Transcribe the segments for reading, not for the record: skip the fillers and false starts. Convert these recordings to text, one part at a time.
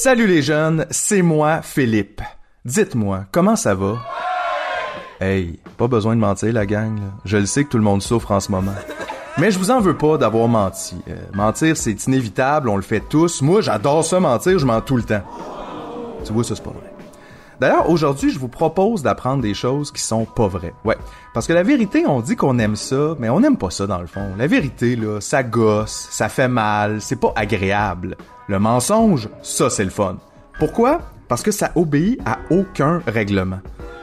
Salut les jeunes, c'est moi, Philippe. Dites-moi, comment ça va? Hey, pas besoin de mentir la gang, là. Je le sais que tout le monde souffre en ce moment. Mais je vous en veux pas d'avoir menti. Mentir, c'est inévitable, on le fait tous. Moi, j'adore ça mentir, je mens tout le temps. Tu vois, ça c'est pas vrai. D'ailleurs, aujourd'hui, je vous propose d'apprendre des choses qui sont pas vraies. Ouais, parce que la vérité, on dit qu'on aime ça, mais on n'aime pas ça dans le fond. La vérité, là, ça gosse, ça fait mal, c'est pas agréable. Le mensonge, ça c'est le fun. Pourquoi? Parce que ça obéit à aucun règlement.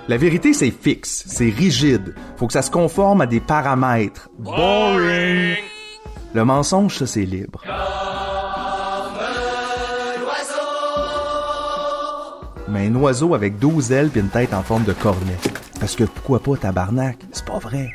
La vérité, c'est fixe, c'est rigide. Faut que ça se conforme à des paramètres. Boring! Le mensonge, ça c'est libre. Mais un oiseau avec 12 ailes pis une tête en forme de cornet. Parce que pourquoi pas, tabarnak? C'est pas vrai.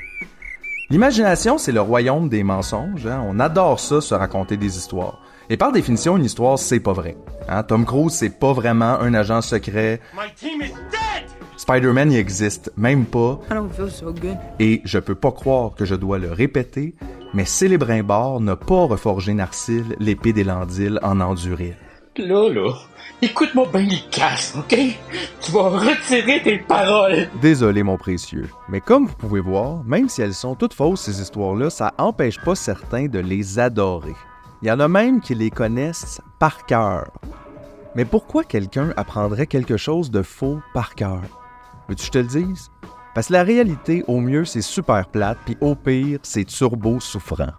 L'imagination, c'est le royaume des mensonges. Hein? On adore ça, se raconter des histoires. Et par définition, une histoire, c'est pas vrai. Hein? Tom Cruise, c'est pas vraiment un agent secret. My team is dead! Spider-Man y existe, même pas. I don't feel so good. Et je peux pas croire que je dois le répéter, mais Célébrimbord n'a pas reforgé Narcille, l'épée des Landiles, en enduril. Là, écoute-moi bien les casses, ok? Tu vas retirer tes paroles! Désolé, mon précieux. Mais comme vous pouvez voir, même si elles sont toutes fausses, ces histoires-là, ça empêche pas certains de les adorer. Il y en a même qui les connaissent par cœur. Mais pourquoi quelqu'un apprendrait quelque chose de faux par cœur? Veux-tu que je te le dise? Parce que la réalité, au mieux, c'est super plate, puis au pire, c'est turbo souffrant.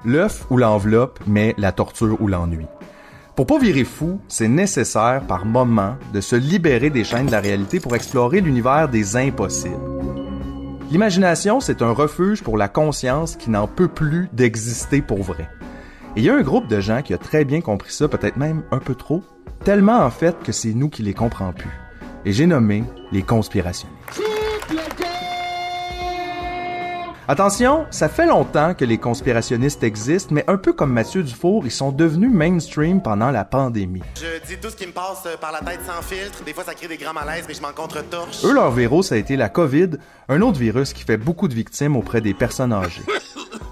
L'œuf ou l'enveloppe, mais la torture ou l'ennui. Pour pas virer fou, c'est nécessaire par moment de se libérer des chaînes de la réalité pour explorer l'univers des impossibles. L'imagination, c'est un refuge pour la conscience qui n'en peut plus d'exister pour vrai. Et il y a un groupe de gens qui a très bien compris ça, peut-être même un peu trop, tellement en fait que c'est nous qui les comprenons plus. Et j'ai nommé les conspirationnistes. Attention, ça fait longtemps que les conspirationnistes existent, mais un peu comme Mathieu Dufour, ils sont devenus mainstream pendant la pandémie. Je dis tout ce qui me passe par la tête sans filtre. Des fois, ça crée des grands malaises, mais je m'en contre-torche. Eux, leur virus, ça a été la COVID, un autre virus qui fait beaucoup de victimes auprès des personnes âgées.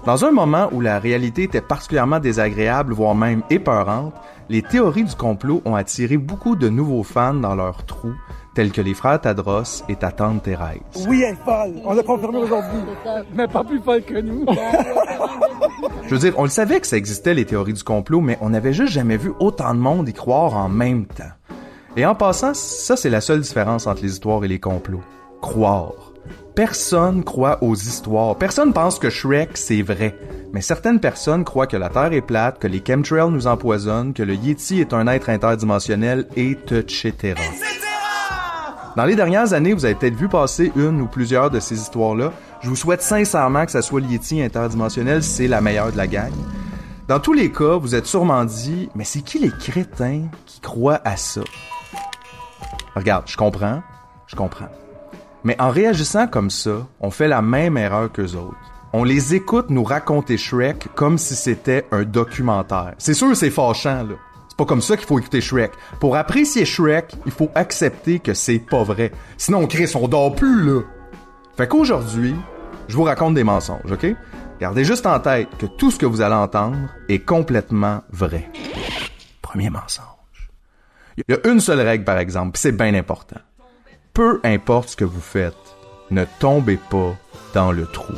Dans un moment où la réalité était particulièrement désagréable, voire même épeurante, les théories du complot ont attiré beaucoup de nouveaux fans dans leur trou, tels que les frères Tadros et ta tante Thérèse. Oui, elle est folle. On l'a confirmé aujourd'hui. Mais pas plus folle que nous. Je veux dire, on le savait que ça existait, les théories du complot, mais on n'avait juste jamais vu autant de monde y croire en même temps. Et en passant, ça c'est la seule différence entre les histoires et les complots. Croire. Personne croit aux histoires. Personne pense que Shrek, c'est vrai. Mais certaines personnes croient que la Terre est plate, que les chemtrails nous empoisonnent, que le Yeti est un être interdimensionnel, et etc. Dans les dernières années, vous avez peut-être vu passer une ou plusieurs de ces histoires-là. Je vous souhaite sincèrement que ça soit le Yeti interdimensionnel, c'est la meilleure de la gang. Dans tous les cas, vous êtes sûrement dit, mais c'est qui les crétins qui croient à ça? Regarde, je comprends. Mais en réagissant comme ça, on fait la même erreur qu'eux autres. On les écoute nous raconter Shrek comme si c'était un documentaire. C'est sûr, c'est fâchant, là. C'est pas comme ça qu'il faut écouter Shrek. Pour apprécier Shrek, il faut accepter que c'est pas vrai. Sinon, Chris, on dort plus, là. Fait qu'aujourd'hui, je vous raconte des mensonges, OK? Gardez juste en tête que tout ce que vous allez entendre est complètement vrai. Premier mensonge. Il y a une seule règle, par exemple, pis c'est bien important. Peu importe ce que vous faites, ne tombez pas dans le trou.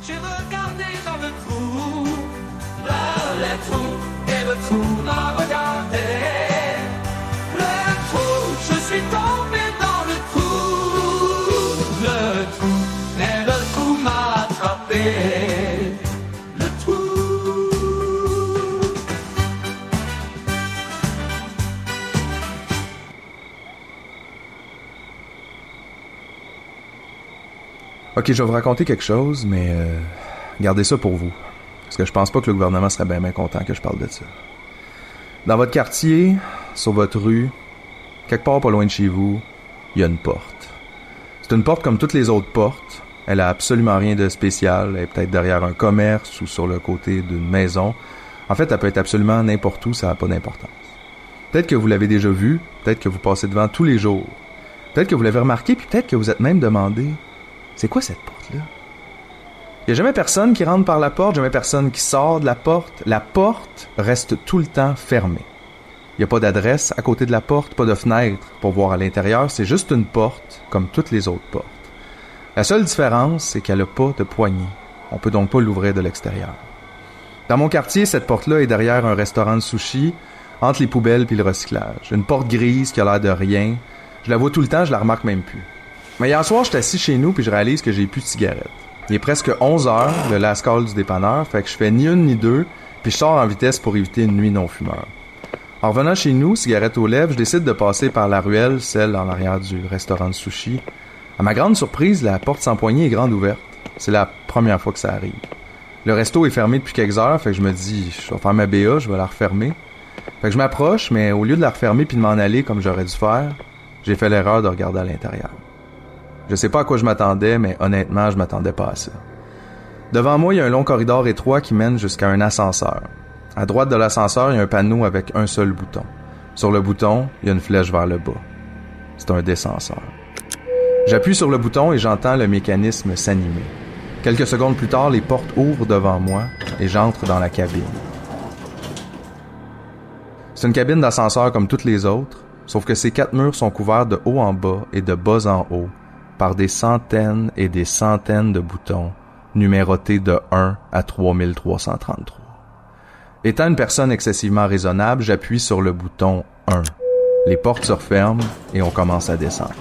J'ai regardé dans le trou, et le trou m'a regardé. Le trou, je suis tombé dans le trou, et le trou m'a attrapé. Le trou. Ok, je vais vous raconter quelque chose, mais gardez ça pour vous. Parce que je pense pas que le gouvernement serait bien content que je parle de ça. Dans votre quartier, sur votre rue, quelque part pas loin de chez vous, il y a une porte. C'est une porte comme toutes les autres portes. Elle a absolument rien de spécial. Elle est peut-être derrière un commerce ou sur le côté d'une maison. En fait, elle peut être absolument n'importe où, ça n'a pas d'importance. Peut-être que vous l'avez déjà vue, peut-être que vous passez devant tous les jours. Peut-être que vous l'avez remarqué, puis peut-être que vous êtes même demandé « C'est quoi cette porte-là? » Il n'y a jamais personne qui rentre par la porte, jamais personne qui sort de la porte. La porte reste tout le temps fermée. Il Il n'y a pas d'adresse à côté de la porte, pas de fenêtre pour voir à l'intérieur, c'est juste une porte, comme toutes les autres portes. La seule différence, c'est qu'elle n'a pas de poignée. On peut donc pas l'ouvrir de l'extérieur. Dans mon quartier, cette porte-là est derrière un restaurant de sushi, entre les poubelles puis le recyclage. Une porte grise qui a l'air de rien. Je la vois tout le temps, je la remarque même plus. Mais hier soir, je suis assis chez nous puis je réalise que j'ai plus de cigarettes. Il est presque 11h, le last call du dépanneur, fait que je fais ni une ni deux, puis je sors en vitesse pour éviter une nuit non-fumeur. En revenant chez nous, cigarette aux lèvres, je décide de passer par la ruelle, celle en arrière du restaurant de sushi. À ma grande surprise, la porte sans poignée est grande ouverte. C'est la première fois que ça arrive. Le resto est fermé depuis quelques heures, fait que je me dis, je vais faire ma BA, je vais la refermer. Fait que je m'approche, mais au lieu de la refermer puis de m'en aller comme j'aurais dû faire, j'ai fait l'erreur de regarder à l'intérieur. Je sais pas à quoi je m'attendais, mais honnêtement, je m'attendais pas à ça. Devant moi, il y a un long corridor étroit qui mène jusqu'à un ascenseur. À droite de l'ascenseur, il y a un panneau avec un seul bouton. Sur le bouton, il y a une flèche vers le bas. C'est un descenseur. J'appuie sur le bouton et j'entends le mécanisme s'animer. Quelques secondes plus tard, les portes ouvrent devant moi et j'entre dans la cabine. C'est une cabine d'ascenseur comme toutes les autres, sauf que ces 4 murs sont couverts de haut en bas et de bas en haut par des centaines et des centaines de boutons numérotés de 1 à 3333. Étant une personne excessivement raisonnable, j'appuie sur le bouton 1. Les portes se referment et on commence à descendre.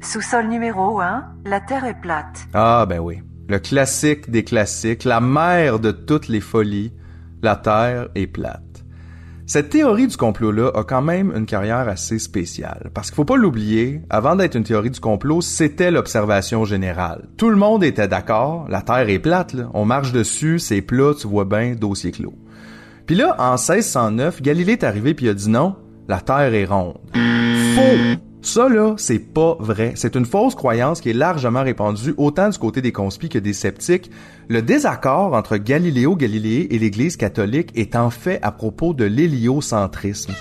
Sous-sol numéro 1, la Terre est plate. Ah ben oui, le classique des classiques, la mère de toutes les folies, la Terre est plate. Cette théorie du complot-là a quand même une carrière assez spéciale. Parce qu'il faut pas l'oublier, avant d'être une théorie du complot, c'était l'observation générale. Tout le monde était d'accord, la Terre est plate, là. On marche dessus, c'est plat, tu vois bien, dossier clos. Puis là, en 1609, Galilée est arrivé puis il a dit non, la Terre est ronde. Faux! Ça, là, c'est pas vrai. C'est une fausse croyance qui est largement répandue autant du côté des conspis que des sceptiques. Le désaccord entre Galiléo Galilée et l'Église catholique est en fait à propos de l'héliocentrisme.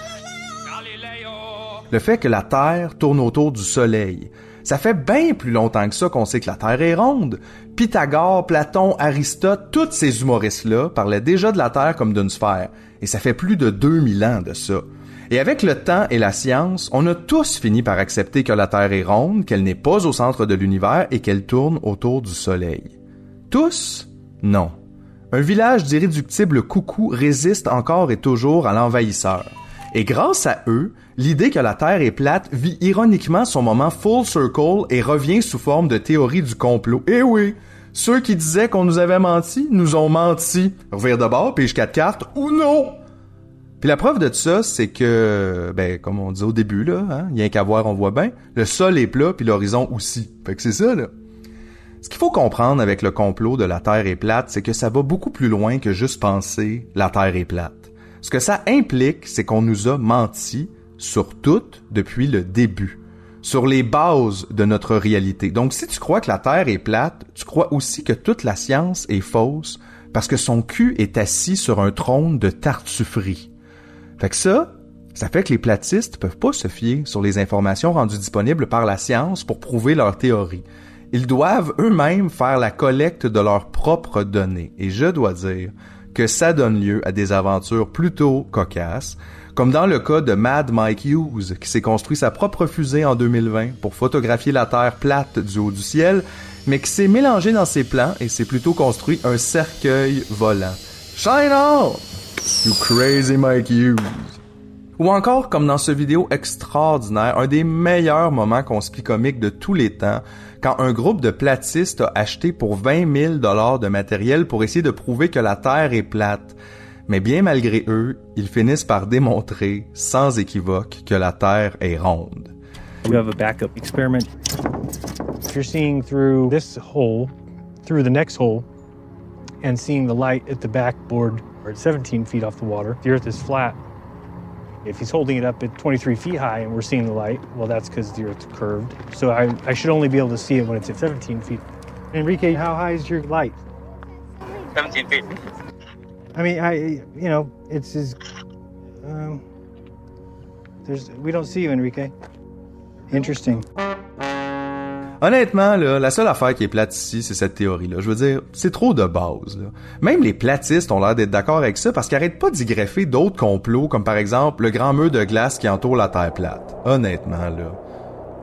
Le fait que la Terre tourne autour du Soleil. Ça fait bien plus longtemps que ça qu'on sait que la Terre est ronde. Pythagore, Platon, Aristote, tous ces humoristes-là parlaient déjà de la Terre comme d'une sphère. Et ça fait plus de 2000 ans de ça. Et avec le temps et la science, on a tous fini par accepter que la Terre est ronde, qu'elle n'est pas au centre de l'univers et qu'elle tourne autour du Soleil. Tous? Non. Un village d'irréductibles coucous résiste encore et toujours à l'envahisseur. Et grâce à eux, l'idée que la Terre est plate vit ironiquement son moment full circle et revient sous forme de théorie du complot. Eh oui! Ceux qui disaient qu'on nous avait menti, nous ont menti. Revire de bord, pige 4 cartes, ou non! Puis la preuve de ça, c'est que, comme on disait au début, là, hein, y a qu'à voir, on voit bien, le sol est plat, puis l'horizon aussi. Fait que c'est ça, là. Ce qu'il faut comprendre avec le complot de la Terre est plate, c'est que ça va beaucoup plus loin que juste penser « la Terre est plate ». Ce que ça implique, c'est qu'on nous a menti sur tout depuis le début, sur les bases de notre réalité. Donc si tu crois que la Terre est plate, tu crois aussi que toute la science est fausse parce que son cul est assis sur un trône de tartufferie. Fait que ça fait que les platistes peuvent pas se fier sur les informations rendues disponibles par la science pour prouver leur théorie. Ils doivent eux-mêmes faire la collecte de leurs propres données. Et je dois dire que ça donne lieu à des aventures plutôt cocasses, comme dans le cas de Mad Mike Hughes, qui s'est construit sa propre fusée en 2020 pour photographier la Terre plate du haut du ciel, mais qui s'est mélangé dans ses plans et s'est plutôt construit un cercueil volant. Shine on! You crazy Mike Hughes! Ou encore, comme dans ce vidéo extraordinaire, un des meilleurs moments conspicomiques de tous les temps, quand un groupe de platistes a acheté pour 20 000 $ de matériel pour essayer de prouver que la Terre est plate. Mais bien malgré eux, ils finissent par démontrer, sans équivoque, que la Terre est ronde. We have a backup experiment. If you're seeing through this hole, through the next hole, and seeing the light at the backboard, at 17 feet off the water, the Earth is flat. If he's holding it up at 23 feet high and we're seeing the light, well, that's because the Earth's curved. So I should only be able to see it when it's at 17 feet. Enrique, how high is your light? 17 feet. I mean, it's as... We don't see you, Enrique. Interesting. Honnêtement, là, la seule affaire qui est plate ici, c'est cette théorie-là. Je veux dire, c'est trop de base, là. Même les platistes ont l'air d'être d'accord avec ça parce qu'ils arrêtent pas d'y greffer d'autres complots, comme par exemple le grand mur de glace qui entoure la Terre plate. Honnêtement, là.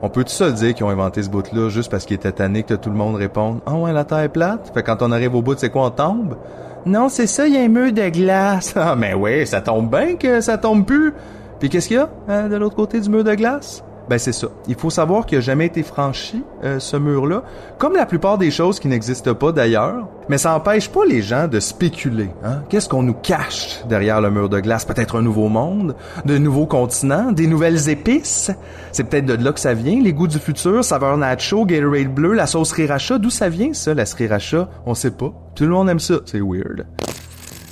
On peut tout seul dire qu'ils ont inventé ce bout-là juste parce qu'ils étaient tannés que tout le monde réponde « Ah ouais, la Terre est plate? » Fait que quand on arrive au bout, c'est quoi, on tombe? Non, c'est ça, il y a un mur de glace. Ah, mais ouais, ça tombe bien que ça tombe plus. Puis qu'est-ce qu'il y a de l'autre côté du mur de glace? Ben c'est ça. Il faut savoir qu'il n'a jamais été franchi, ce mur-là, comme la plupart des choses qui n'existent pas d'ailleurs. Mais ça n'empêche pas les gens de spéculer. Hein? Qu'est-ce qu'on nous cache derrière le mur de glace? Peut-être un nouveau monde, de nouveaux continents, des nouvelles épices? C'est peut-être de là que ça vient, les goûts du futur, saveur nacho, Gatorade bleu, la sauce sriracha. D'où ça vient, ça, la sriracha? On sait pas. Tout le monde aime ça. C'est weird.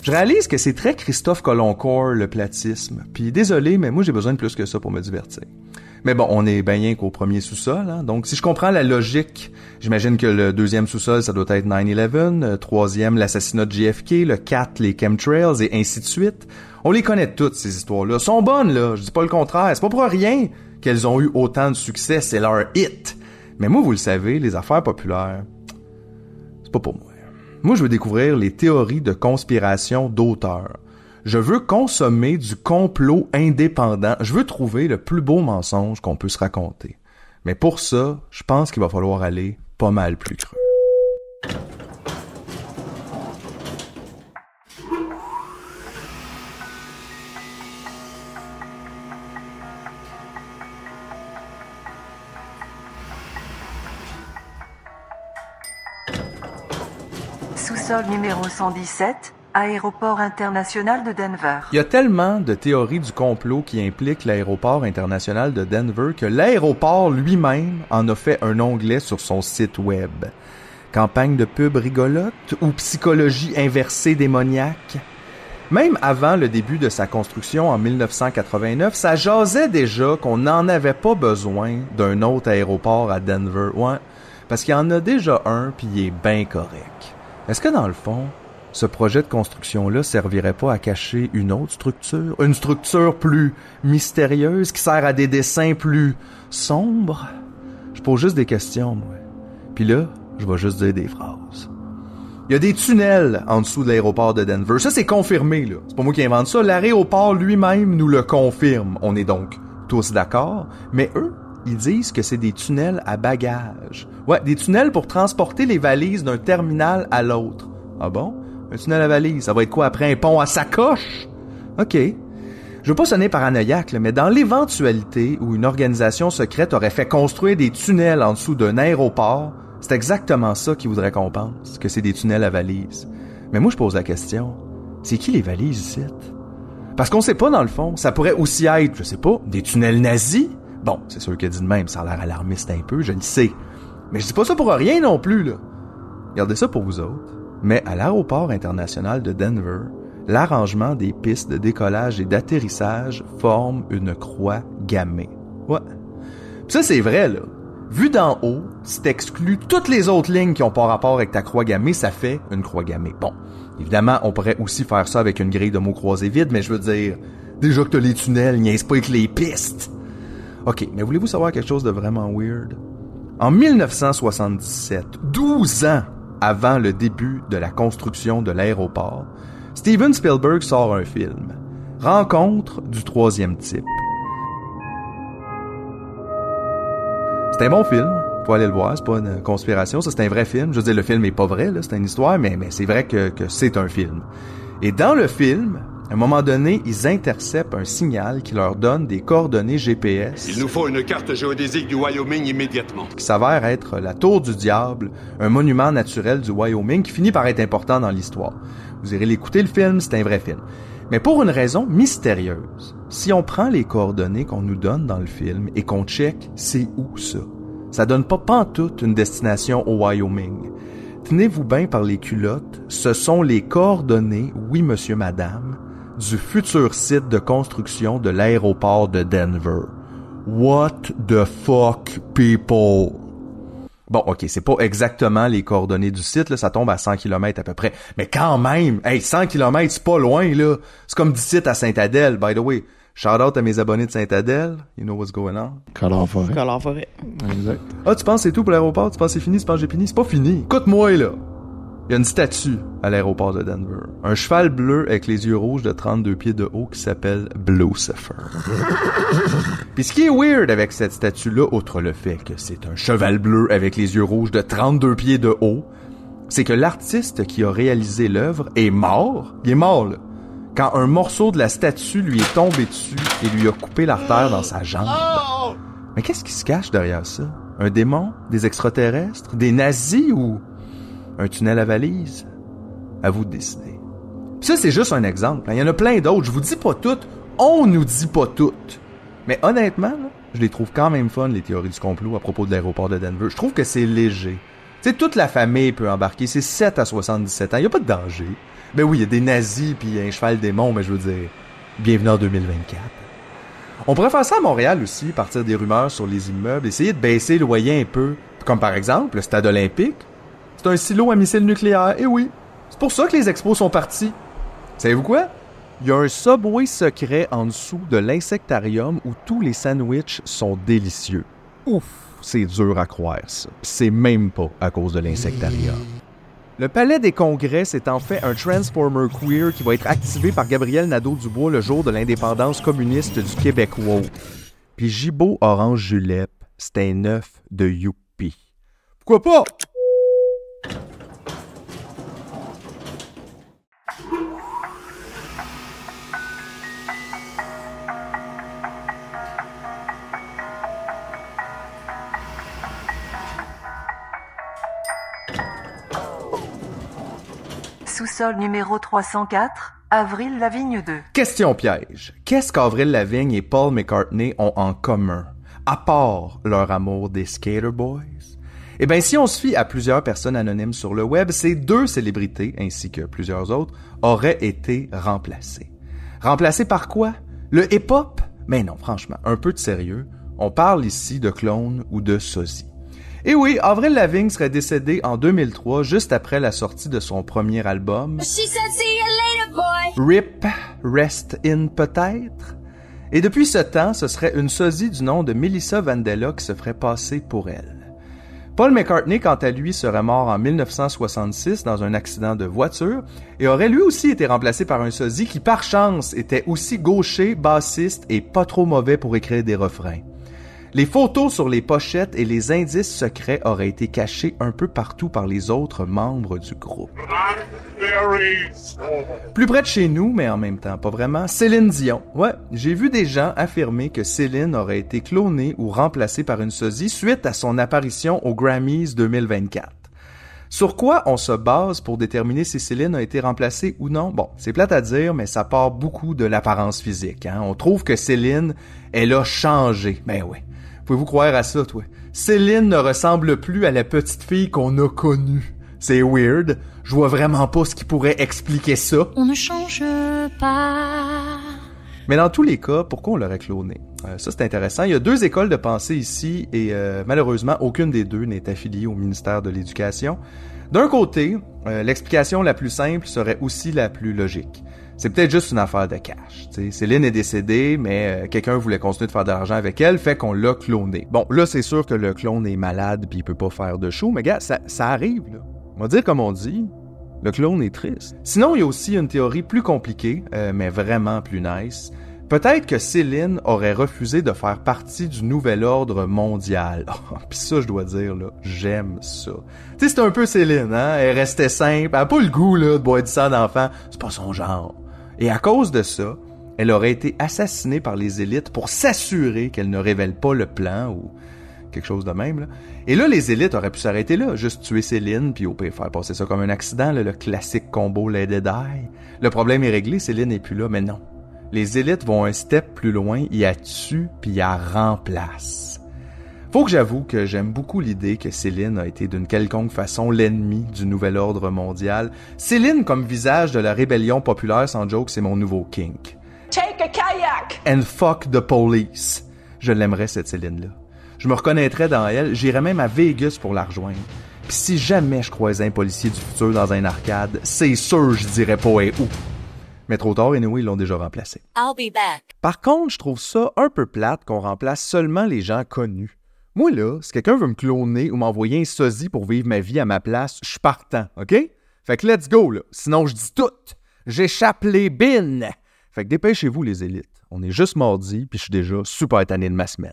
Je réalise que c'est très Christophe Coloncourt, le platisme. Puis désolé, mais moi j'ai besoin de plus que ça pour me divertir. Mais bon, on est bien rien qu'au premier sous-sol, hein? Donc si je comprends la logique, j'imagine que le deuxième sous-sol, ça doit être 9/11, troisième, l'assassinat de JFK, le 4, les chemtrails, et ainsi de suite. On les connaît toutes, ces histoires-là. Sont bonnes, là, je dis pas le contraire. C'est pas pour rien qu'elles ont eu autant de succès, c'est leur hit. Mais moi, vous le savez, les affaires populaires, c'est pas pour moi. Moi, je veux découvrir les théories de conspiration d'auteurs. Je veux consommer du complot indépendant. Je veux trouver le plus beau mensonge qu'on peut se raconter. Mais pour ça, je pense qu'il va falloir aller pas mal plus creux. Sous-sol numéro 117, Aéroport international de Denver. Il y a tellement de théories du complot qui impliquent l'aéroport international de Denver que l'aéroport lui-même en a fait un onglet sur son site web. Campagne de pub rigolote ou psychologie inversée démoniaque? Même avant le début de sa construction en 1989, ça jasait déjà qu'on n'en avait pas besoin d'un autre aéroport à Denver. Ouais, parce qu'il y en a déjà un puis il est bien correct. Est-ce que dans le fond, ce projet de construction-là servirait pas à cacher une autre structure? Une structure plus mystérieuse qui sert à des dessins plus sombres? Je pose juste des questions, moi. Puis là, je vais juste dire des phrases. Il y a des tunnels en dessous de l'aéroport de Denver. Ça, c'est confirmé, là. C'est pas moi qui invente ça. L'aéroport lui-même nous le confirme. On est donc tous d'accord. Mais eux, ils disent que c'est des tunnels à bagages. Ouais, des tunnels pour transporter les valises d'un terminal à l'autre. Ah bon? Un tunnel à valise, ça va être quoi après un pont à sacoche? OK. Je veux pas sonner paranoïaque, là, mais dans l'éventualité où une organisation secrète aurait fait construire des tunnels en dessous d'un aéroport, c'est exactement ça qu'ils voudraient qu'on pense, que c'est des tunnels à valises. Mais moi, je pose la question, c'est qui les valises ici? Parce qu'on sait pas dans le fond, ça pourrait aussi être, je sais pas, des tunnels nazis? Bon, c'est sûr que dit de même, ça a l'air alarmiste un peu, je le sais. Mais je dis pas ça pour rien non plus, là. Gardez ça pour vous autres. Mais à l'aéroport international de Denver, l'arrangement des pistes de décollage et d'atterrissage forme une croix gammée. Ouais. Pis ça, c'est vrai, là. Vu d'en haut, si t'exclus toutes les autres lignes qui ont pas rapport avec ta croix gammée, ça fait une croix gammée. Bon, évidemment, on pourrait aussi faire ça avec une grille de mots croisés vide, mais je veux dire, déjà que t'as les tunnels, niaise pas avec les pistes. OK, mais voulez-vous savoir quelque chose de vraiment weird? En 1977, 12 ans avant le début de la construction de l'aéroport, Steven Spielberg sort un film, Rencontre du troisième type. C'est un bon film, faut aller le voir, c'est pas une conspiration, ça c'est un vrai film. Je veux dire, le film est pas vrai, là, c'est une histoire, mais c'est vrai que c'est un film. Et dans le film, à un moment donné, ils interceptent un signal qui leur donne des coordonnées GPS. Il nous faut une carte géodésique du Wyoming immédiatement. Qui s'avère être la Tour du Diable, un monument naturel du Wyoming qui finit par être important dans l'histoire. Vous irez l'écouter, le film, c'est un vrai film. Mais pour une raison mystérieuse, si on prend les coordonnées qu'on nous donne dans le film et qu'on check c'est où ça donne pas pantoute une destination au Wyoming. Tenez-vous bien par les culottes, ce sont les coordonnées, oui monsieur, madame, du futur site de construction de l'aéroport de Denver. What the fuck, people? Bon, OK, c'est pas exactement les coordonnées du site, là, ça tombe à 100 km à peu près. Mais quand même, hey, 100 km, c'est pas loin, là. C'est comme d'ici à Sainte-Adèle, by the way. Shout-out à mes abonnés de Saint-Adèle. You know what's going on. Color-forêt. Color-forêt. Exact. Ah, tu penses c'est tout pour l'aéroport? Tu penses c'est fini? Tu penses j'ai fini? C'est pas fini. Écoute-moi, là. Il y a une statue à l'aéroport de Denver. Un cheval bleu avec les yeux rouges de 32 pieds de haut qui s'appelle Blucifer. Puis ce qui est weird avec cette statue-là, outre le fait que c'est un cheval bleu avec les yeux rouges de 32 pieds de haut, c'est que l'artiste qui a réalisé l'œuvre est mort. Il est mort, là. Quand un morceau de la statue lui est tombé dessus et lui a coupé l'artère dans sa jambe. Mais qu'est-ce qui se cache derrière ça? Un démon? Des extraterrestres? Des nazis ou un tunnel à valise? À vous de décider. Puis ça, c'est juste un exemple. Il y en a plein d'autres. Je vous dis pas toutes. On nous dit pas toutes. Mais honnêtement, là, je les trouve quand même fun, les théories du complot à propos de l'aéroport de Denver. Je trouve que c'est léger. Tu sais, toute la famille peut embarquer. C'est 7 à 77 ans. Il n'y a pas de danger. Ben oui, il y a des nazis puis un cheval démon, mais je veux dire, bienvenue en 2024. On pourrait faire ça à Montréal aussi, partir des rumeurs sur les immeubles, essayer de baisser le loyer un peu. Comme par exemple, le stade olympique. C'est un silo à missiles nucléaires, et oui. C'est pour ça que les expos sont partis. Savez-vous quoi? Il y a un subway secret en dessous de l'insectarium où tous les sandwichs sont délicieux. Ouf, c'est dur à croire, ça. C'est même pas à cause de l'insectarium. Le Palais des Congrès, c'est en fait un Transformer queer qui va être activé par Gabriel Nadeau-Dubois le jour de l'indépendance communiste du Québec wow. Puis Gibault Orange Julep, c'était un œuf de Youpi. Pourquoi pas? Sous-sol numéro 304, Avril Lavigne 2. Question piège. Qu'est-ce qu'Avril Lavigne et Paul McCartney ont en commun, à part leur amour des Skater Boys? Eh bien, si on se fie à plusieurs personnes anonymes sur le web, ces deux célébrités, ainsi que plusieurs autres, auraient été remplacées. Remplacées par quoi? Le hip-hop? Mais non, franchement, un peu de sérieux. On parle ici de clones ou de sosies. Et oui, Avril Lavigne serait décédée en 2003, juste après la sortie de son premier album. She said, see you later, boy. RIP, Rest In peut-être? Et depuis ce temps, ce serait une sosie du nom de Melissa Vandella qui se ferait passer pour elle. Paul McCartney, quant à lui, serait mort en 1966 dans un accident de voiture et aurait lui aussi été remplacé par un sosie qui, par chance, était aussi gaucher, bassiste et pas trop mauvais pour écrire des refrains. Les photos sur les pochettes et les indices secrets auraient été cachés un peu partout par les autres membres du groupe. Plus près de chez nous, mais en même temps pas vraiment, Céline Dion. Ouais, j'ai vu des gens affirmer que Céline aurait été clonée ou remplacée par une sosie suite à son apparition aux Grammys 2024. Sur quoi on se base pour déterminer si Céline a été remplacée ou non? Bon, c'est plate à dire, mais ça part beaucoup de l'apparence physique. Hein? On trouve que Céline, elle a changé. Ben ouais. Pouvez-vous croire à ça, toi? Céline ne ressemble plus à la petite fille qu'on a connue. C'est weird. Je vois vraiment pas ce qui pourrait expliquer ça. On ne change pas. Mais dans tous les cas, pourquoi on l'aurait cloné? Ça, c'est intéressant. Il y a deux écoles de pensée ici et malheureusement, aucune des deux n'est affiliée au ministère de l'Éducation. D'un côté, l'explication la plus simple serait aussi la plus logique. C'est peut-être juste une affaire de cash. T'sais. Céline est décédée, mais quelqu'un voulait continuer de faire de l'argent avec elle, fait qu'on l'a cloné. Bon, là, c'est sûr que le clone est malade puis il peut pas faire de show, mais gars, ça arrive, là. On va dire comme on dit, le clone est triste. Sinon, il y a aussi une théorie plus compliquée, mais vraiment plus nice. Peut-être que Céline aurait refusé de faire partie du nouvel ordre mondial. Oh, pis ça, je dois dire, là, j'aime ça. Tu sais, c'est un peu Céline, hein? Elle restait simple, elle a pas le goût, là, de boire du sang d'enfant. C'est pas son genre. Et à cause de ça, elle aurait été assassinée par les élites pour s'assurer qu'elle ne révèle pas le plan ou quelque chose de même. Là. Et là, les élites auraient pu s'arrêter là, juste tuer Céline, puis au pire faire passer ça comme un accident, là, le classique combo Lady Di. Le problème est réglé, Céline n'est plus là, mais non. Les élites vont un step plus loin, ils la tuent, puis ils la remplacent. Faut que j'avoue que j'aime beaucoup l'idée que Céline a été d'une quelconque façon l'ennemi du nouvel ordre mondial. Céline comme visage de la rébellion populaire, sans joke, c'est mon nouveau kink. Take a kayak! And fuck the police. Je l'aimerais, cette Céline-là. Je me reconnaîtrais dans elle, j'irais même à Vegas pour la rejoindre. Pis si jamais je croisais un policier du futur dans un arcade, c'est sûr je dirais pas où. Mais trop tard, anyway, ils l'ont déjà remplacé. I'll be back. Par contre, je trouve ça un peu plate qu'on remplace seulement les gens connus. Moi, là, si quelqu'un veut me cloner ou m'envoyer un sosie pour vivre ma vie à ma place, je suis partant, OK? Fait que let's go, là. Sinon, je dis tout. J'échappe les bines. Fait que dépêchez-vous, les élites. On est juste mardi, puis je suis déjà super tanné de ma semaine.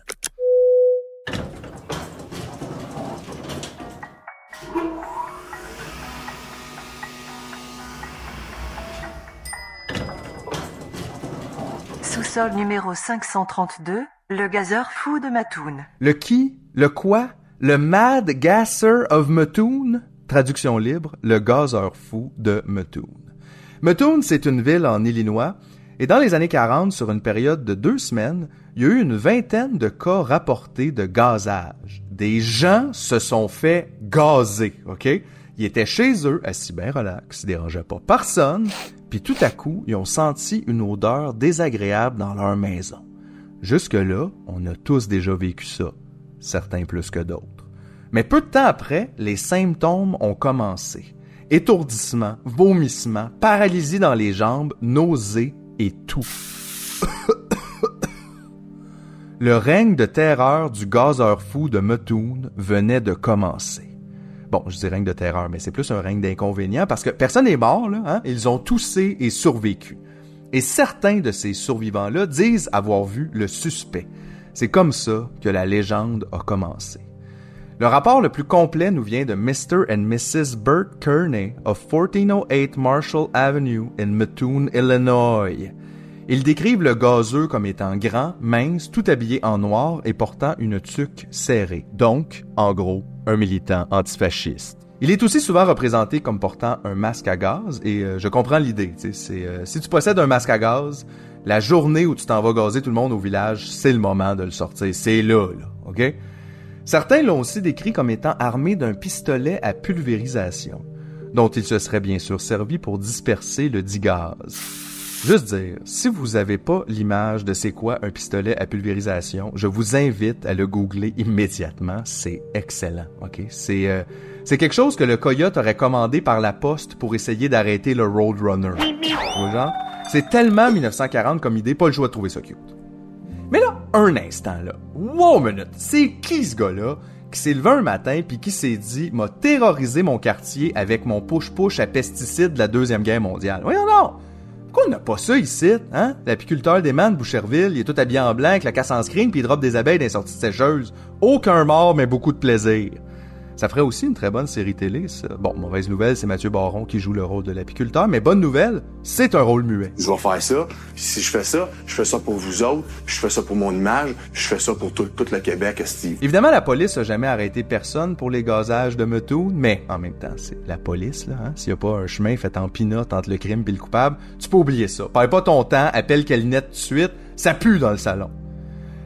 Sous-sol numéro 532, le gazeur fou de Mattoon. Le qui? Le quoi? Le Mad Gasser of Mattoon? Traduction libre, le gazeur fou de Mattoon. Mattoon, c'est une ville en Illinois, et dans les années 40, sur une période de 2 semaines, il y a eu une vingtaine de cas rapportés de gazage. Des gens se sont fait gazer, OK? Ils étaient chez eux, assis bien relax, ils dérangeaient pas personne, puis tout à coup, ils ont senti une odeur désagréable dans leur maison. Jusque-là, on a tous déjà vécu ça, certains plus que d'autres. Mais peu de temps après, les symptômes ont commencé. Étourdissement, vomissement, paralysie dans les jambes, nausées et tout. Le règne de terreur du gazeur fou de Mattoon venait de commencer. Bon, je dis règne de terreur, mais c'est plus un règne d'inconvénients parce que personne n'est mort, là, hein? Ils ont toussé et survécu. Et certains de ces survivants-là disent avoir vu le suspect. C'est comme ça que la légende a commencé. Le rapport le plus complet nous vient de Mr. and Mrs. Bert Kearney of 1408 Marshall Avenue in Mattoon, Illinois. Ils décrivent le gazeux comme étant grand, mince, tout habillé en noir et portant une tuque serrée. Donc, en gros, un militant antifasciste. Il est aussi souvent représenté comme portant un masque à gaz et je comprends l'idée. Si tu possèdes un masque à gaz, la journée où tu t'en vas gazer tout le monde au village, c'est le moment de le sortir. C'est là, OK? Certains l'ont aussi décrit comme étant armé d'un pistolet à pulvérisation, dont il se serait bien sûr servi pour disperser le dit gaz. Juste dire, si vous avez pas l'image de c'est quoi un pistolet à pulvérisation, je vous invite à le googler immédiatement, c'est excellent, OK? C'est quelque chose que le coyote aurait commandé par la poste pour essayer d'arrêter le Roadrunner. Tu vois, genre? C'est tellement 1940 comme idée, pas le choix de trouver ça cute. Mais là, un instant, là. Wow, minute. C'est qui ce gars-là qui s'est levé un matin puis qui s'est dit « m'a terrorisé mon quartier avec mon push-push à pesticides de la Deuxième Guerre mondiale. » Voyons non! Pourquoi on n'a pas ça ici, hein? L'apiculteur des Man de Boucherville, il est tout habillé en blanc avec la casse en screen puis il drop des abeilles dans les sorties de sécheuse. Aucun mort, mais beaucoup de plaisir. Ça ferait aussi une très bonne série télé, ça. Bon, mauvaise nouvelle, c'est Mathieu Baron qui joue le rôle de l'apiculteur, mais bonne nouvelle, c'est un rôle muet. Je vais faire ça, si je fais ça pour vous autres, je fais ça pour mon image, je fais ça pour tout le Québec, Steve. Évidemment, la police a jamais arrêté personne pour les gazages de Mattoon, mais en même temps, c'est la police, là, hein. S'il y a pas un chemin fait en pinotte entre le crime et le coupable, tu peux oublier ça. Perds pas ton temps, appelle Calinette tout de suite, ça pue dans le salon.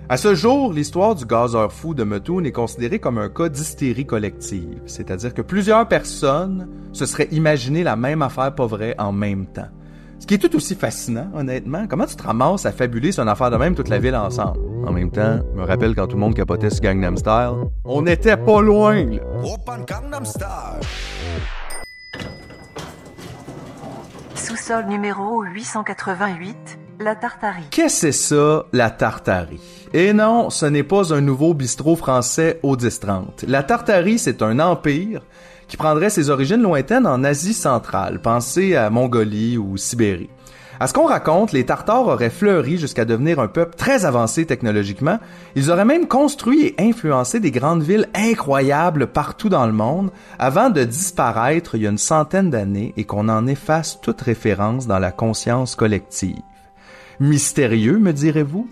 À ce jour, l'histoire du gazeur fou de Mattoon est considérée comme un cas d'hystérie collective, c'est-à-dire que plusieurs personnes se seraient imaginé la même affaire pas vraie en même temps. Ce qui est tout aussi fascinant, honnêtement. Comment tu te ramasses à fabuler sur une affaire de même toute la ville ensemble? En même temps, je me rappelle quand tout le monde capotait sur Gangnam Style, on était pas loin, là. Gangnam Style. Sous-sol numéro 888, la Tartarie. Qu'est-ce que c'est ça, la Tartarie? Et non, ce n'est pas un nouveau bistrot français au 10-30. La Tartarie, c'est un empire qui prendrait ses origines lointaines en Asie centrale, pensez à Mongolie ou Sibérie. À ce qu'on raconte, les Tartares auraient fleuri jusqu'à devenir un peuple très avancé technologiquement. Ils auraient même construit et influencé des grandes villes incroyables partout dans le monde avant de disparaître il y a une centaine d'années et qu'on en efface toute référence dans la conscience collective. Mystérieux, me direz-vous?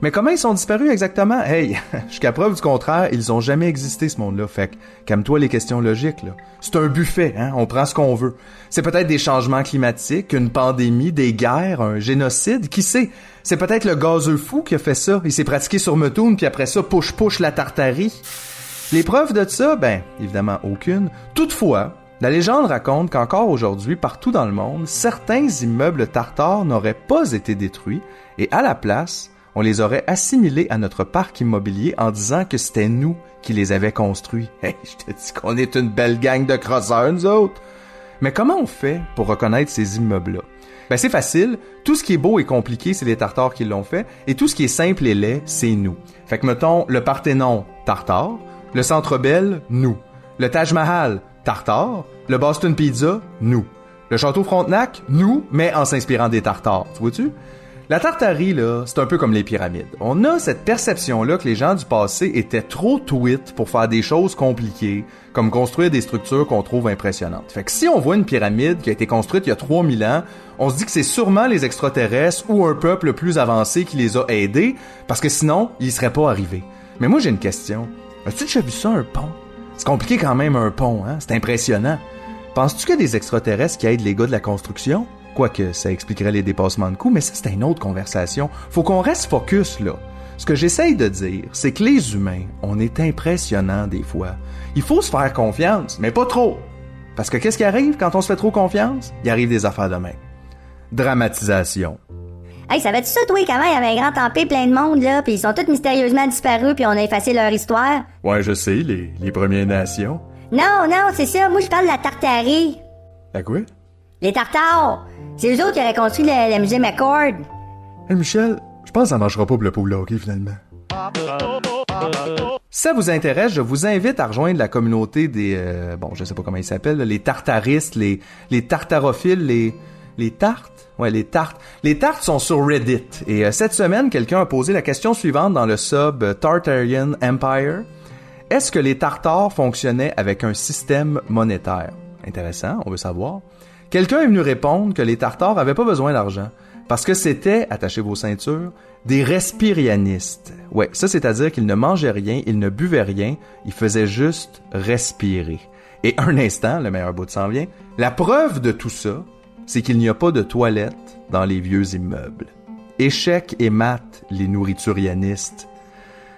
Mais comment ils sont disparus exactement? Hey, jusqu'à preuve du contraire, ils ont jamais existé, ce monde-là. Fait que, calme-toi les questions logiques, là. C'est un buffet, hein? On prend ce qu'on veut. C'est peut-être des changements climatiques, une pandémie, des guerres, un génocide, qui sait? C'est peut-être le gazeux fou qui a fait ça. Il s'est pratiqué sur Mattoon, puis après ça, push la Tartarie. Les preuves de ça? Ben, évidemment, aucune. Toutefois, la légende raconte qu'encore aujourd'hui, partout dans le monde, certains immeubles tartares n'auraient pas été détruits, et à la place, on les aurait assimilés à notre parc immobilier en disant que c'était nous qui les avions construits. Hey, je te dis qu'on est une belle gang de crosseurs, nous autres! Mais comment on fait pour reconnaître ces immeubles-là? Ben c'est facile, tout ce qui est beau et compliqué, c'est les Tartares qui l'ont fait, et tout ce qui est simple et laid, c'est nous. Fait que mettons, le Parthénon, Tartare, le Centre Bell, nous. Le Taj Mahal, Tartare, le Boston Pizza, nous. Le Château Frontenac, nous, mais en s'inspirant des Tartares, tu vois-tu? La Tartarie, là, c'est un peu comme les pyramides. On a cette perception-là que les gens du passé étaient trop tweets pour faire des choses compliquées, comme construire des structures qu'on trouve impressionnantes. Fait que si on voit une pyramide qui a été construite il y a 3000 ans, on se dit que c'est sûrement les extraterrestres ou un peuple plus avancé qui les a aidés, parce que sinon, ils y seraient pas arrivés. Mais moi, j'ai une question. As-tu déjà vu ça, un pont? C'est compliqué quand même, un pont, hein? C'est impressionnant. Penses-tu qu'il y a des extraterrestres qui aident les gars de la construction? Quoique, ça expliquerait les dépassements de coûts, mais ça, c'est une autre conversation. Faut qu'on reste focus, là. Ce que j'essaye de dire, c'est que les humains, on est impressionnants des fois. Il faut se faire confiance, mais pas trop. Parce que qu'est-ce qui arrive quand on se fait trop confiance? Il arrive des affaires de même. Dramatisation. Hey, savais-tu ça, toi, qu'avant, il y avait un grand tempête plein de monde, là, pis ils sont tous mystérieusement disparus, puis on a effacé leur histoire? Ouais, je sais, les Premières Nations. Non, c'est ça. Moi, je parle de la Tartarie. La quoi? Les Tartares. C'est eux autres qui auraient construit le musée McCord. Hey, Michel, je pense que ça marchera pas pour le pool hockey, finalement. Si ça vous intéresse, je vous invite à rejoindre la communauté des... je sais pas comment ils s'appellent, les tartaristes, les tartarophiles, les tartes? Ouais, les tartes. Les tartes sont sur Reddit. Et cette semaine, quelqu'un a posé la question suivante dans le sub Tartarian Empire. Est-ce que les Tartares fonctionnaient avec un système monétaire? Intéressant, on veut savoir. Quelqu'un est venu répondre que les Tartares avaient pas besoin d'argent, parce que c'était, attachez vos ceintures, des respirianistes. Ouais, ça c'est-à-dire qu'ils ne mangeaient rien, ils ne buvaient rien, ils faisaient juste respirer. Et un instant, le meilleur bout de s'en vient, la preuve de tout ça, c'est qu'il n'y a pas de toilettes dans les vieux immeubles. Échec et mat, les nourriturianistes.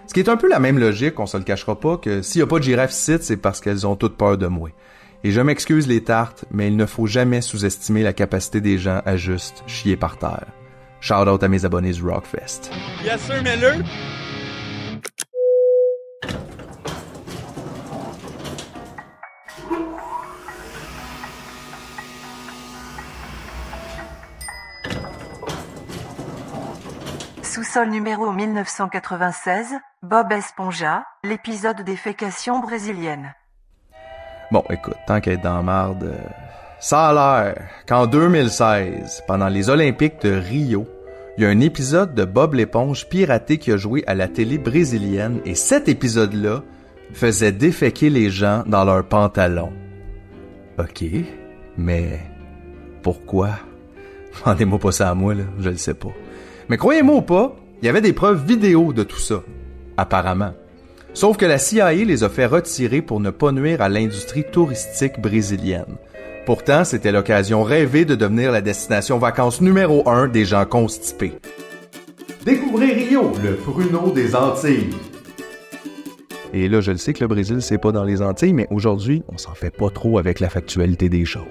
Ce qui est un peu la même logique, on se le cachera pas, que s'il n'y a pas de girafes ici, c'est parce qu'elles ont toutes peur de moi. Et je m'excuse les tartes, mais il ne faut jamais sous-estimer la capacité des gens à juste chier par terre. Shout out à mes abonnés du Rockfest. Yes sir, Miller! Sous-sol numéro 1996, Bob Esponja, l'épisode défécation brésilienne. Bon, écoute, tant qu'à être dans la marde, ça a l'air qu'en 2016, pendant les Olympiques de Rio, il y a un épisode de Bob l'éponge piraté qui a joué à la télé brésilienne et cet épisode-là faisait déféquer les gens dans leurs pantalons. OK, mais pourquoi? Demandez-moi pas ça à moi, là, je le sais pas. Mais croyez-moi ou pas, il y avait des preuves vidéo de tout ça, apparemment. Sauf que la CIA les a fait retirer pour ne pas nuire à l'industrie touristique brésilienne. Pourtant, c'était l'occasion rêvée de devenir la destination vacances numéro 1 des gens constipés. Découvrez Rio, le pruneau des Antilles. Et là, je le sais que le Brésil, c'est pas dans les Antilles, mais aujourd'hui, on s'en fait pas trop avec la factualité des choses.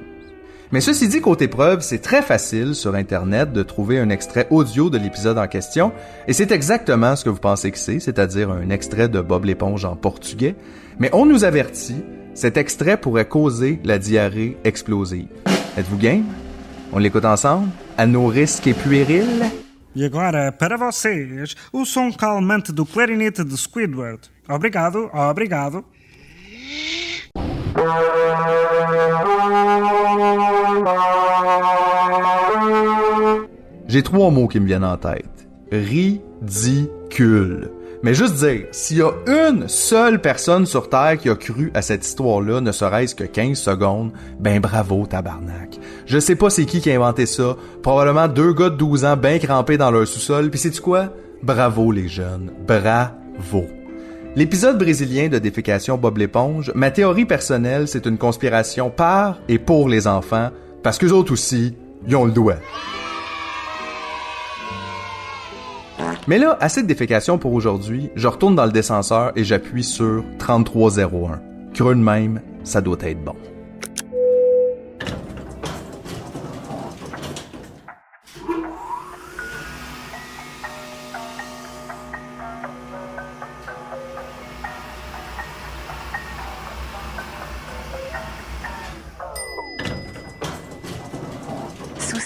Mais ceci dit, côté preuve, c'est très facile sur Internet de trouver un extrait audio de l'épisode en question, et c'est exactement ce que vous pensez que c'est, c'est-à-dire un extrait de Bob l'éponge en portugais, mais on nous avertit, cet extrait pourrait causer la diarrhée explosive. Êtes-vous game? On l'écoute ensemble? À nos risques et puérils? E agora, para vocês, o som calmante do clarinete de Squidward. Obrigado, obrigado. J'ai 3 mots qui me viennent en tête. Ridicule. Mais juste dire, s'il y a une seule personne sur Terre qui a cru à cette histoire-là, ne serait-ce que 15 secondes, ben bravo, tabarnak. Je sais pas c'est qui a inventé ça. Probablement 2 gars de 12 ans bien crampés dans leur sous-sol. Puis sais-tu quoi? Bravo les jeunes. Bravo. L'épisode brésilien de défécation Bob l'éponge, ma théorie personnelle, c'est une conspiration par et pour les enfants, parce qu'eux autres aussi, ils ont le doigt. Mais là, assez de défécation pour aujourd'hui, je retourne dans le descenseur et j'appuie sur 3301. Creux de même, ça doit être bon.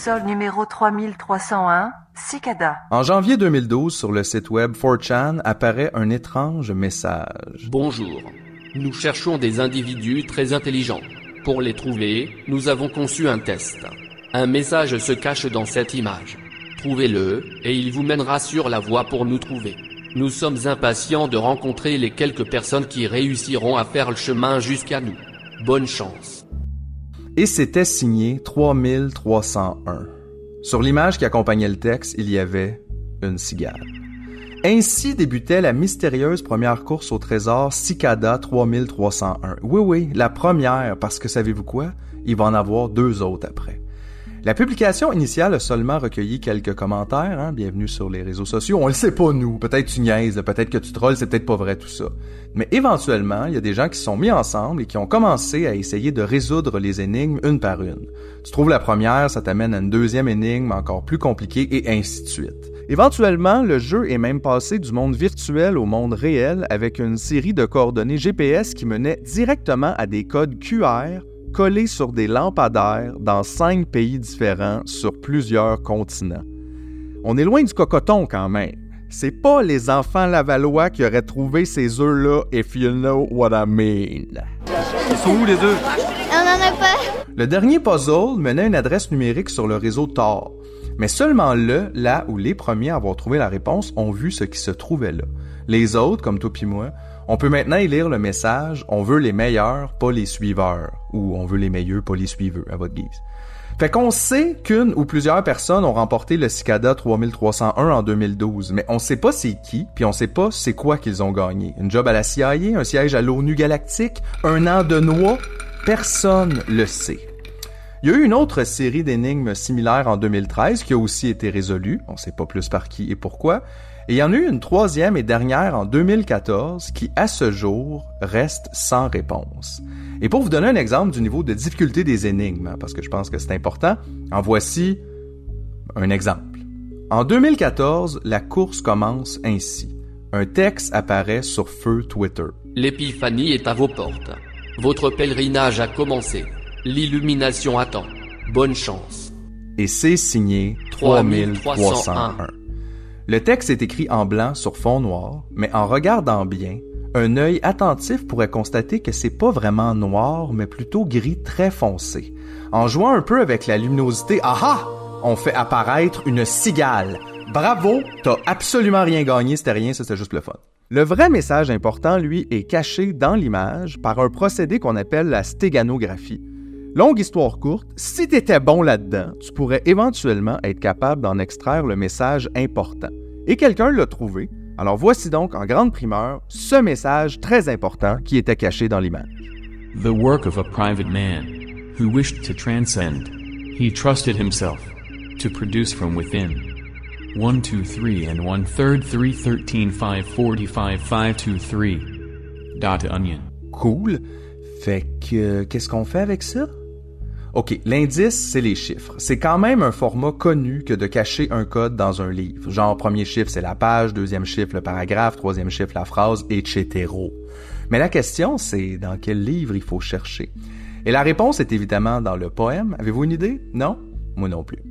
sol numéro 3301, Cicada. En janvier 2012, sur le site web 4chan, apparaît un étrange message. Bonjour. Nous cherchons des individus très intelligents. Pour les trouver, nous avons conçu un test. Un message se cache dans cette image. Trouvez-le, et il vous mènera sur la voie pour nous trouver. Nous sommes impatients de rencontrer les quelques personnes qui réussiront à faire le chemin jusqu'à nous. Bonne chance. Et c'était signé 3301. Sur l'image qui accompagnait le texte, il y avait une cigale. Ainsi débutait la mystérieuse première course au trésor Cicada 3301. Oui, la première, parce que savez-vous quoi? Il va en avoir 2 autres après. La publication initiale a seulement recueilli quelques commentaires, bienvenue sur les réseaux sociaux. On le sait pas, nous. Peut-être tu niaises, peut-être que tu trolles, c'est peut-être pas vrai tout ça. Mais éventuellement, il y a des gens qui se sont mis ensemble et qui ont commencé à essayer de résoudre les énigmes une par une. Tu trouves la première, ça t'amène à une deuxième énigme encore plus compliquée et ainsi de suite. Éventuellement, le jeu est même passé du monde virtuel au monde réel avec une série de coordonnées GPS qui menaient directement à des codes QR collés sur des lampadaires dans 5 pays différents sur plusieurs continents. On est loin du cocoton quand même. C'est pas les enfants lavallois qui auraient trouvé ces œufs-là, if you know what I mean. Ils sont où les œufs? On n'en a pas. Le dernier puzzle menait une adresse numérique sur le réseau Tor. Mais seulement là où les premiers à avoir trouvé la réponse ont vu ce qui se trouvait là. Les autres, comme toi pis moi, on peut maintenant y lire le message « On veut les meilleurs, pas les suiveurs » ou « On veut les meilleurs, pas les suiveux » à votre guise. Fait qu'on sait qu'une ou plusieurs personnes ont remporté le Cicada 3301 en 2012, mais on sait pas c'est qui, puis on sait pas c'est quoi qu'ils ont gagné. Une job à la CIA, un siège à l'ONU Galactique, 1 an de noix, personne le sait. Il y a eu une autre série d'énigmes similaires en 2013 qui a aussi été résolue, on sait pas plus par qui et pourquoi, et il y en a eu une troisième et dernière en 2014 qui, à ce jour, reste sans réponse. Et pour vous donner un exemple du niveau de difficulté des énigmes, parce que je pense que c'est important, en voici un exemple. En 2014, la course commence ainsi. Un texte apparaît sur feu Twitter. L'épiphanie est à vos portes. Votre pèlerinage a commencé. L'illumination attend. Bonne chance. Et c'est signé 3301. Le texte est écrit en blanc sur fond noir, mais en regardant bien, un œil attentif pourrait constater que c'est pas vraiment noir, mais plutôt gris très foncé. En jouant un peu avec la luminosité, on fait apparaître une cigale. Bravo, t'as absolument rien gagné, c'était rien, c'était juste le fun. Le vrai message important, lui, est caché dans l'image par un procédé qu'on appelle la stéganographie. Longue histoire courte, si t'étais bon là-dedans, tu pourrais éventuellement être capable d'en extraire le message important. Et quelqu'un l'a trouvé, alors voici donc en grande primeur ce message très important qui était caché dans l'image. The work of a private man, who wished to transcend. He trusted himself, to produce from within. 1, 2, 3 and 1/3, 3, 13, 5, 45, 5, 2, 3. Dot onion. Cool. Fait que, qu'est-ce qu'on fait avec ça? OK, l'indice, c'est les chiffres. C'est quand même un format connu que de cacher un code dans un livre. Genre, premier chiffre, c'est la page, deuxième chiffre, le paragraphe, troisième chiffre, la phrase, etc. Mais la question, c'est dans quel livre il faut chercher. Et la réponse est évidemment dans le poème. Avez-vous une idée? Non? Moi non plus.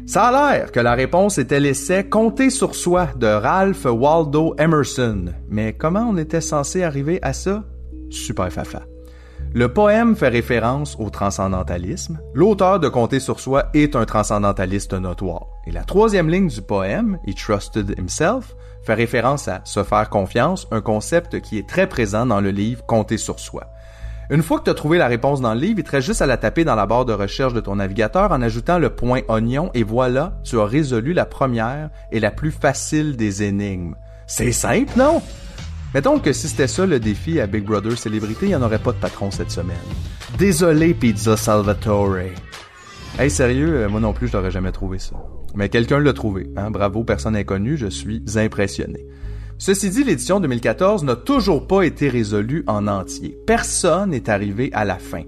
Ça a l'air que la réponse était l'essai « Compter sur soi » de Ralph Waldo Emerson. Mais comment on était censé arriver à ça? Super fafa. Le poème fait référence au transcendantalisme. L'auteur de Compter sur soi est un transcendantaliste notoire. Et la troisième ligne du poème, « He trusted himself », fait référence à se faire confiance, un concept qui est très présent dans le livre Compter sur soi. Une fois que tu as trouvé la réponse dans le livre, il te reste juste à la taper dans la barre de recherche de ton navigateur en ajoutant le point oignon et voilà, tu as résolu la première et la plus facile des énigmes. C'est simple, non? Mettons que si c'était ça le défi à Big Brother Célébrité, il n'y en aurait pas de patron cette semaine. Désolé, Pizza Salvatore. Hey, sérieux, moi non plus, je l'aurais jamais trouvé ça. Mais quelqu'un l'a trouvé, hein? Bravo, personne inconnue, je suis impressionné. Ceci dit, l'édition 2014 n'a toujours pas été résolue en entier. Personne n'est arrivé à la fin.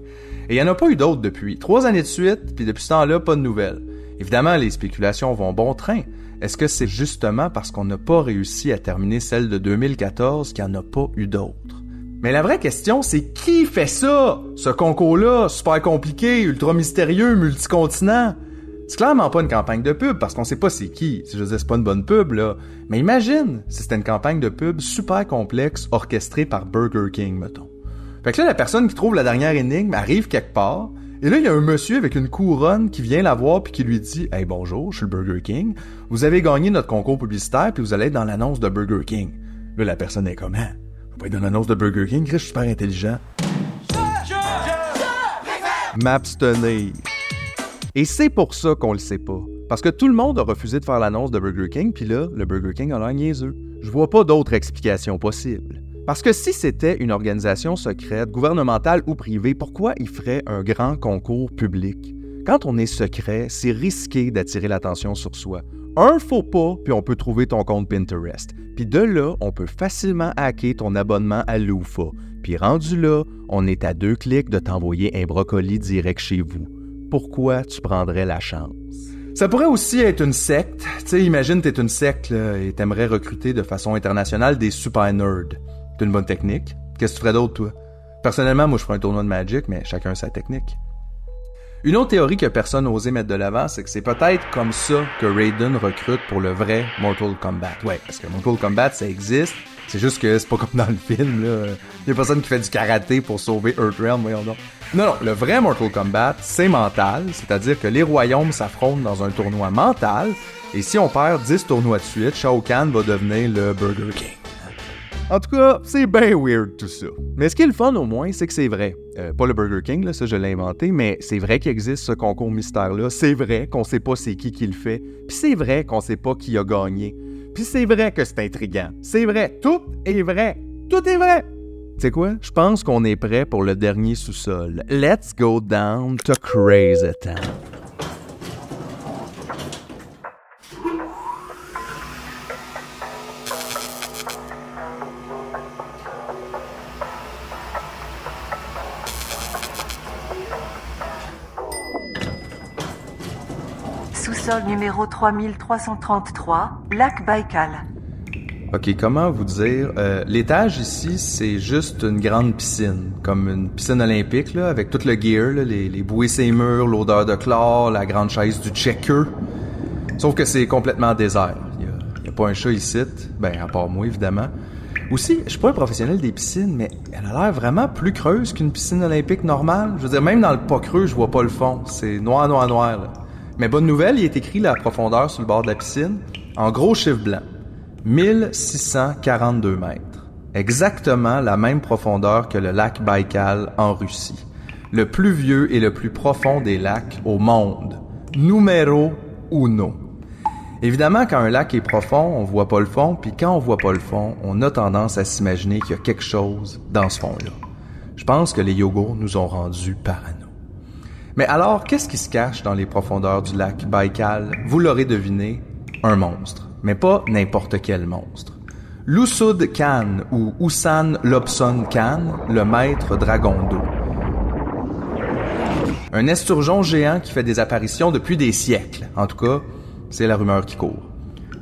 Et il n'y en a pas eu d'autres depuis. 3 années de suite, puis depuis ce temps-là, pas de nouvelles. Évidemment, les spéculations vont bon train. Est-ce que c'est justement parce qu'on n'a pas réussi à terminer celle de 2014 qu'il n'y en a pas eu d'autres? Mais la vraie question, c'est qui fait ça? Ce concours-là, super compliqué, ultra mystérieux, multicontinent? C'est clairement pas une campagne de pub, parce qu'on sait pas c'est qui. Je veux dire, c'est pas une bonne pub, là. Mais imagine si c'était une campagne de pub super complexe, orchestrée par Burger King, mettons. Fait que là, la personne qui trouve la dernière énigme arrive quelque part, et là, il y a un monsieur avec une couronne qui vient la voir puis qui lui dit « Hey, bonjour, je suis le Burger King. Vous avez gagné notre concours publicitaire puis vous allez être dans l'annonce de Burger King. » Là, la personne est comme « Hein? Faut pas être dans l'annonce de Burger King? Je suis super intelligent. » M'abstenir. Et c'est pour ça qu'on le sait pas. Parce que tout le monde a refusé de faire l'annonce de Burger King, puis là, le Burger King a l'air niaiseux. Je vois pas d'autre explication possible. Parce que si c'était une organisation secrète, gouvernementale ou privée, pourquoi il ferait un grand concours public? Quand on est secret, c'est risqué d'attirer l'attention sur soi. Un faux pas, puis on peut trouver ton compte Pinterest. Puis de là, on peut facilement hacker ton abonnement à Loufa. Puis rendu là, on est à 2 clics de t'envoyer un brocoli direct chez vous. Pourquoi tu prendrais la chance? Ça pourrait aussi être une secte. Tu sais, imagine t'es une secte là, et t'aimerais recruter de façon internationale des super nerds. C'est une bonne technique. Qu'est-ce que tu ferais d'autre, toi? Personnellement, moi, je ferais un tournoi de Magic, mais chacun sa technique. Une autre théorie que personne n'a osé mettre de l'avant, c'est que c'est peut-être comme ça que Raiden recrute pour le vrai Mortal Kombat. Ouais, parce que Mortal Kombat, ça existe. C'est juste que c'est pas comme dans le film, là. Il y a personne qui fait du karaté pour sauver Earthrealm, voyons donc. Non, le vrai Mortal Kombat, c'est mental, c'est-à-dire que les royaumes s'affrontent dans un tournoi mental, et si on perd 10 tournois de suite, Shao Kahn va devenir le Burger King. En tout cas, c'est bien weird tout ça. Mais ce qui est le fun au moins, c'est que c'est vrai. Pas le Burger King, là, ça je l'ai inventé, mais c'est vrai qu'il existe ce concours mystère-là. C'est vrai qu'on sait pas c'est qui le fait. Puis c'est vrai qu'on sait pas qui a gagné. Puis c'est vrai que c'est intriguant. C'est vrai, tout est vrai. Tout est vrai. Tu sais quoi? Je pense qu'on est prêt pour le dernier sous-sol. Let's go down to Crazy Town. Sous-sol numéro 3333, lac Baïkal. OK, comment vous dire? L'étage ici, c'est juste une grande piscine, comme une piscine olympique, là, avec tout le gear, là, les bouées ses murs, l'odeur de chlore, la grande chaise du checker. Sauf que c'est complètement désert. Il y a pas un chat ici, ben à part moi, évidemment. Aussi, je suis pas un professionnel des piscines, mais elle a l'air vraiment plus creuse qu'une piscine olympique normale. Je veux dire, même dans le pas creux, je vois pas le fond. C'est noir, noir, noir, là. Mais bonne nouvelle, il est écrit la profondeur sur le bord de la piscine, en gros chiffre blanc. 1642 mètres. Exactement la même profondeur que le lac Baïkal en Russie. Le plus vieux et le plus profond des lacs au monde. Numéro uno. Évidemment, quand un lac est profond, on voit pas le fond, puis quand on voit pas le fond, on a tendance à s'imaginer qu'il y a quelque chose dans ce fond-là. Je pense que les yogos nous ont rendus parano. Mais alors, qu'est-ce qui se cache dans les profondeurs du lac Baïkal? Vous l'aurez deviné, un monstre. Mais pas n'importe quel monstre. Lusud Khan ou Usan Lobson Khan, le maître dragon d'eau. Un esturgeon géant qui fait des apparitions depuis des siècles. En tout cas, c'est la rumeur qui court.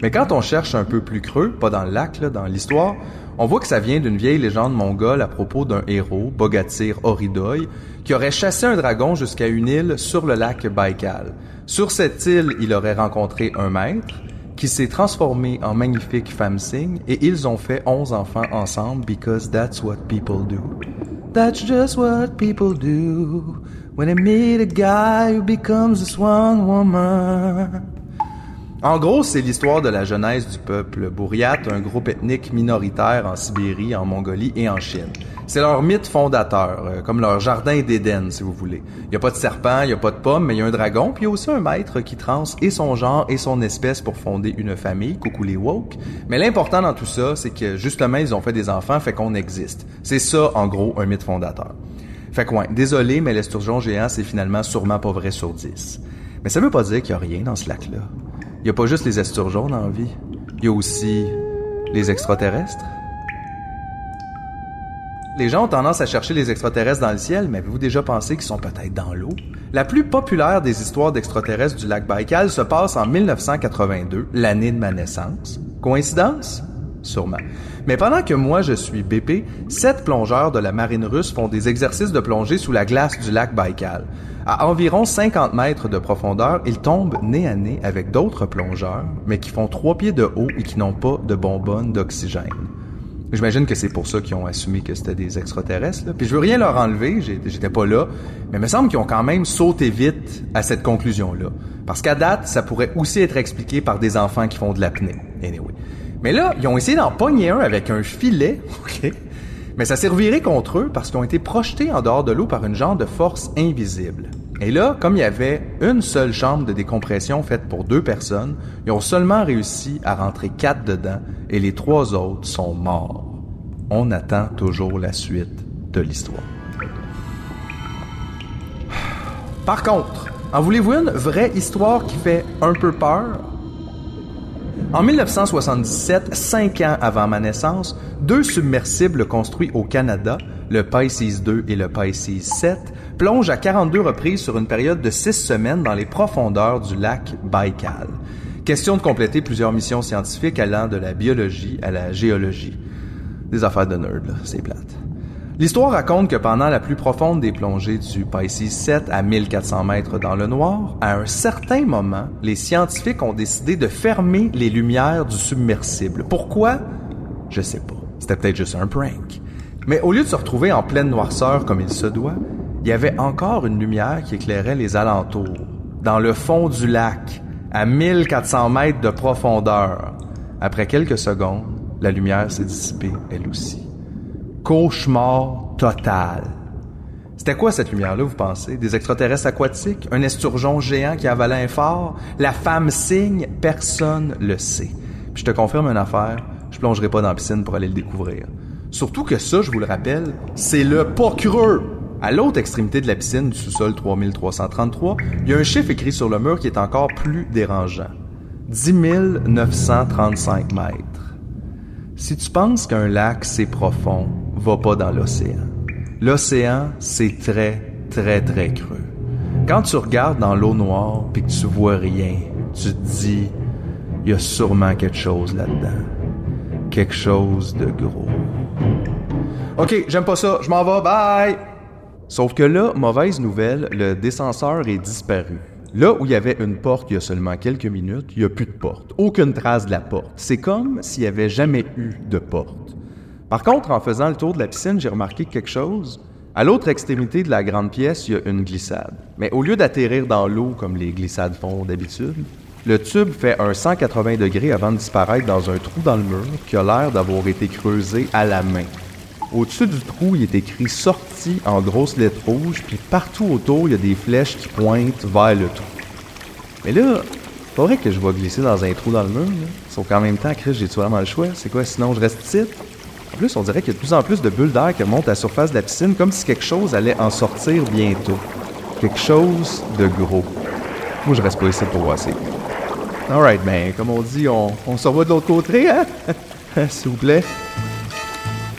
Mais quand on cherche un peu plus creux, pas dans le lac, là, dans l'histoire, on voit que ça vient d'une vieille légende mongole à propos d'un héros, Bogatyr Oridoy, qui aurait chassé un dragon jusqu'à une île sur le lac Baïkal. Sur cette île, il aurait rencontré un maître, qui s'est transformé en magnifique femme cygne, et ils ont fait 11 enfants ensemble because that's what people do. That's just what people do when they meet a guy who becomes a swan woman. En gros, c'est l'histoire de la genèse du peuple Buryat, un groupe ethnique minoritaire en Sibérie, en Mongolie et en Chine. C'est leur mythe fondateur, comme leur jardin d'Éden, si vous voulez. Il n'y a pas de serpent, il n'y a pas de pomme, mais il y a un dragon, puis il y a aussi un maître qui transe et son genre et son espèce pour fonder une famille, coucou les woke. Mais l'important dans tout ça, c'est que justement, ils ont fait des enfants, fait qu'on existe. C'est ça, en gros, un mythe fondateur. Fait que ouais, désolé, mais l'esturgeon géant, c'est finalement sûrement pas vrai sur 10. Mais ça veut pas dire qu'il y a rien dans ce lac-là. Il y a pas juste les esturgeons dans la vie. Il y a aussi les extraterrestres. Les gens ont tendance à chercher les extraterrestres dans le ciel, mais avez-vous déjà pensé qu'ils sont peut-être dans l'eau? La plus populaire des histoires d'extraterrestres du lac Baïkal se passe en 1982, l'année de ma naissance. Coïncidence? sûrement. Mais pendant que moi je suis BP, 7 plongeurs de la marine russe font des exercices de plongée sous la glace du lac Baïkal. À environ 50 mètres de profondeur, ils tombent nez à nez avec d'autres plongeurs, mais qui font 3 pieds de haut et qui n'ont pas de bonbonne d'oxygène. J'imagine que c'est pour ça qu'ils ont assumé que c'était des extraterrestres, là. Puis je veux rien leur enlever, j'étais pas là, mais il me semble qu'ils ont quand même sauté vite à cette conclusion-là. Parce qu'à date, ça pourrait aussi être expliqué par des enfants qui font de l'apnée. Anyway. Mais là, ils ont essayé d'en pogner un avec un filet, ok? Mais ça s'est reviré contre eux parce qu'ils ont été projetés en dehors de l'eau par une genre de force invisible. Et là, comme il y avait une seule chambre de décompression faite pour 2 personnes, ils ont seulement réussi à rentrer 4 dedans et les 3 autres sont morts. On attend toujours la suite de l'histoire. Par contre, en voulez-vous une vraie histoire qui fait un peu peur? En 1977, 5 ans avant ma naissance, 2 submersibles construits au Canada, le Pisces 2 et le Pisces 7, plongent à 42 reprises sur une période de 6 semaines dans les profondeurs du lac Baïkal. Question de compléter plusieurs missions scientifiques allant de la biologie à la géologie. Des affaires de nerd, là, c'est plate. L'histoire raconte que pendant la plus profonde des plongées du Pisces 7 à 1400 mètres dans le noir, à un certain moment, les scientifiques ont décidé de fermer les lumières du submersible. Pourquoi? Je sais pas. C'était peut-être juste un prank. Mais au lieu de se retrouver en pleine noirceur comme il se doit, il y avait encore une lumière qui éclairait les alentours, dans le fond du lac, à 1400 mètres de profondeur. Après quelques secondes, la lumière s'est dissipée, elle aussi. Cauchemar total. C'était quoi cette lumière-là, vous pensez? Des extraterrestres aquatiques? Un esturgeon géant qui avalait un phare? La femme cygne? Personne le sait. Puis je te confirme une affaire, je plongerai pas dans la piscine pour aller le découvrir. Surtout que ça, je vous le rappelle, c'est le pas creux. À l'autre extrémité de la piscine du sous-sol 3333, il y a un chiffre écrit sur le mur qui est encore plus dérangeant. 10 935 mètres. Si tu penses qu'un lac, c'est profond, va pas dans l'océan. L'océan, c'est très, très, très creux. Quand tu regardes dans l'eau noire puis que tu vois rien, tu te dis, il y a sûrement quelque chose là-dedans. Quelque chose de gros. OK, j'aime pas ça, je m'en vais, bye! Sauf que là, mauvaise nouvelle, le descenseur est disparu. Là où il y avait une porte il y a seulement quelques minutes, il n'y a plus de porte. Aucune trace de la porte. C'est comme s'il n'y avait jamais eu de porte. Par contre, en faisant le tour de la piscine, j'ai remarqué quelque chose. À l'autre extrémité de la grande pièce, il y a une glissade. Mais au lieu d'atterrir dans l'eau comme les glissades font d'habitude, le tube fait un 180 degrés avant de disparaître dans un trou dans le mur qui a l'air d'avoir été creusé à la main. Au-dessus du trou, il est écrit « Sortie » en grosses lettres rouges, puis partout autour, il y a des flèches qui pointent vers le trou. Mais là, c'est pas vrai que je vais glisser dans un trou dans le mur, là. Sauf qu'en même temps, Chris, j'ai-tu vraiment le choix? C'est quoi, sinon je reste ici? En plus, on dirait qu'il y a de plus en plus de bulles d'air qui montent à la surface de la piscine, comme si quelque chose allait en sortir bientôt. Quelque chose de gros. Moi, je reste pas ici pour voir ça. Alright, ben, comme on dit, on se revoit de l'autre côté, hein? S'il vous plaît.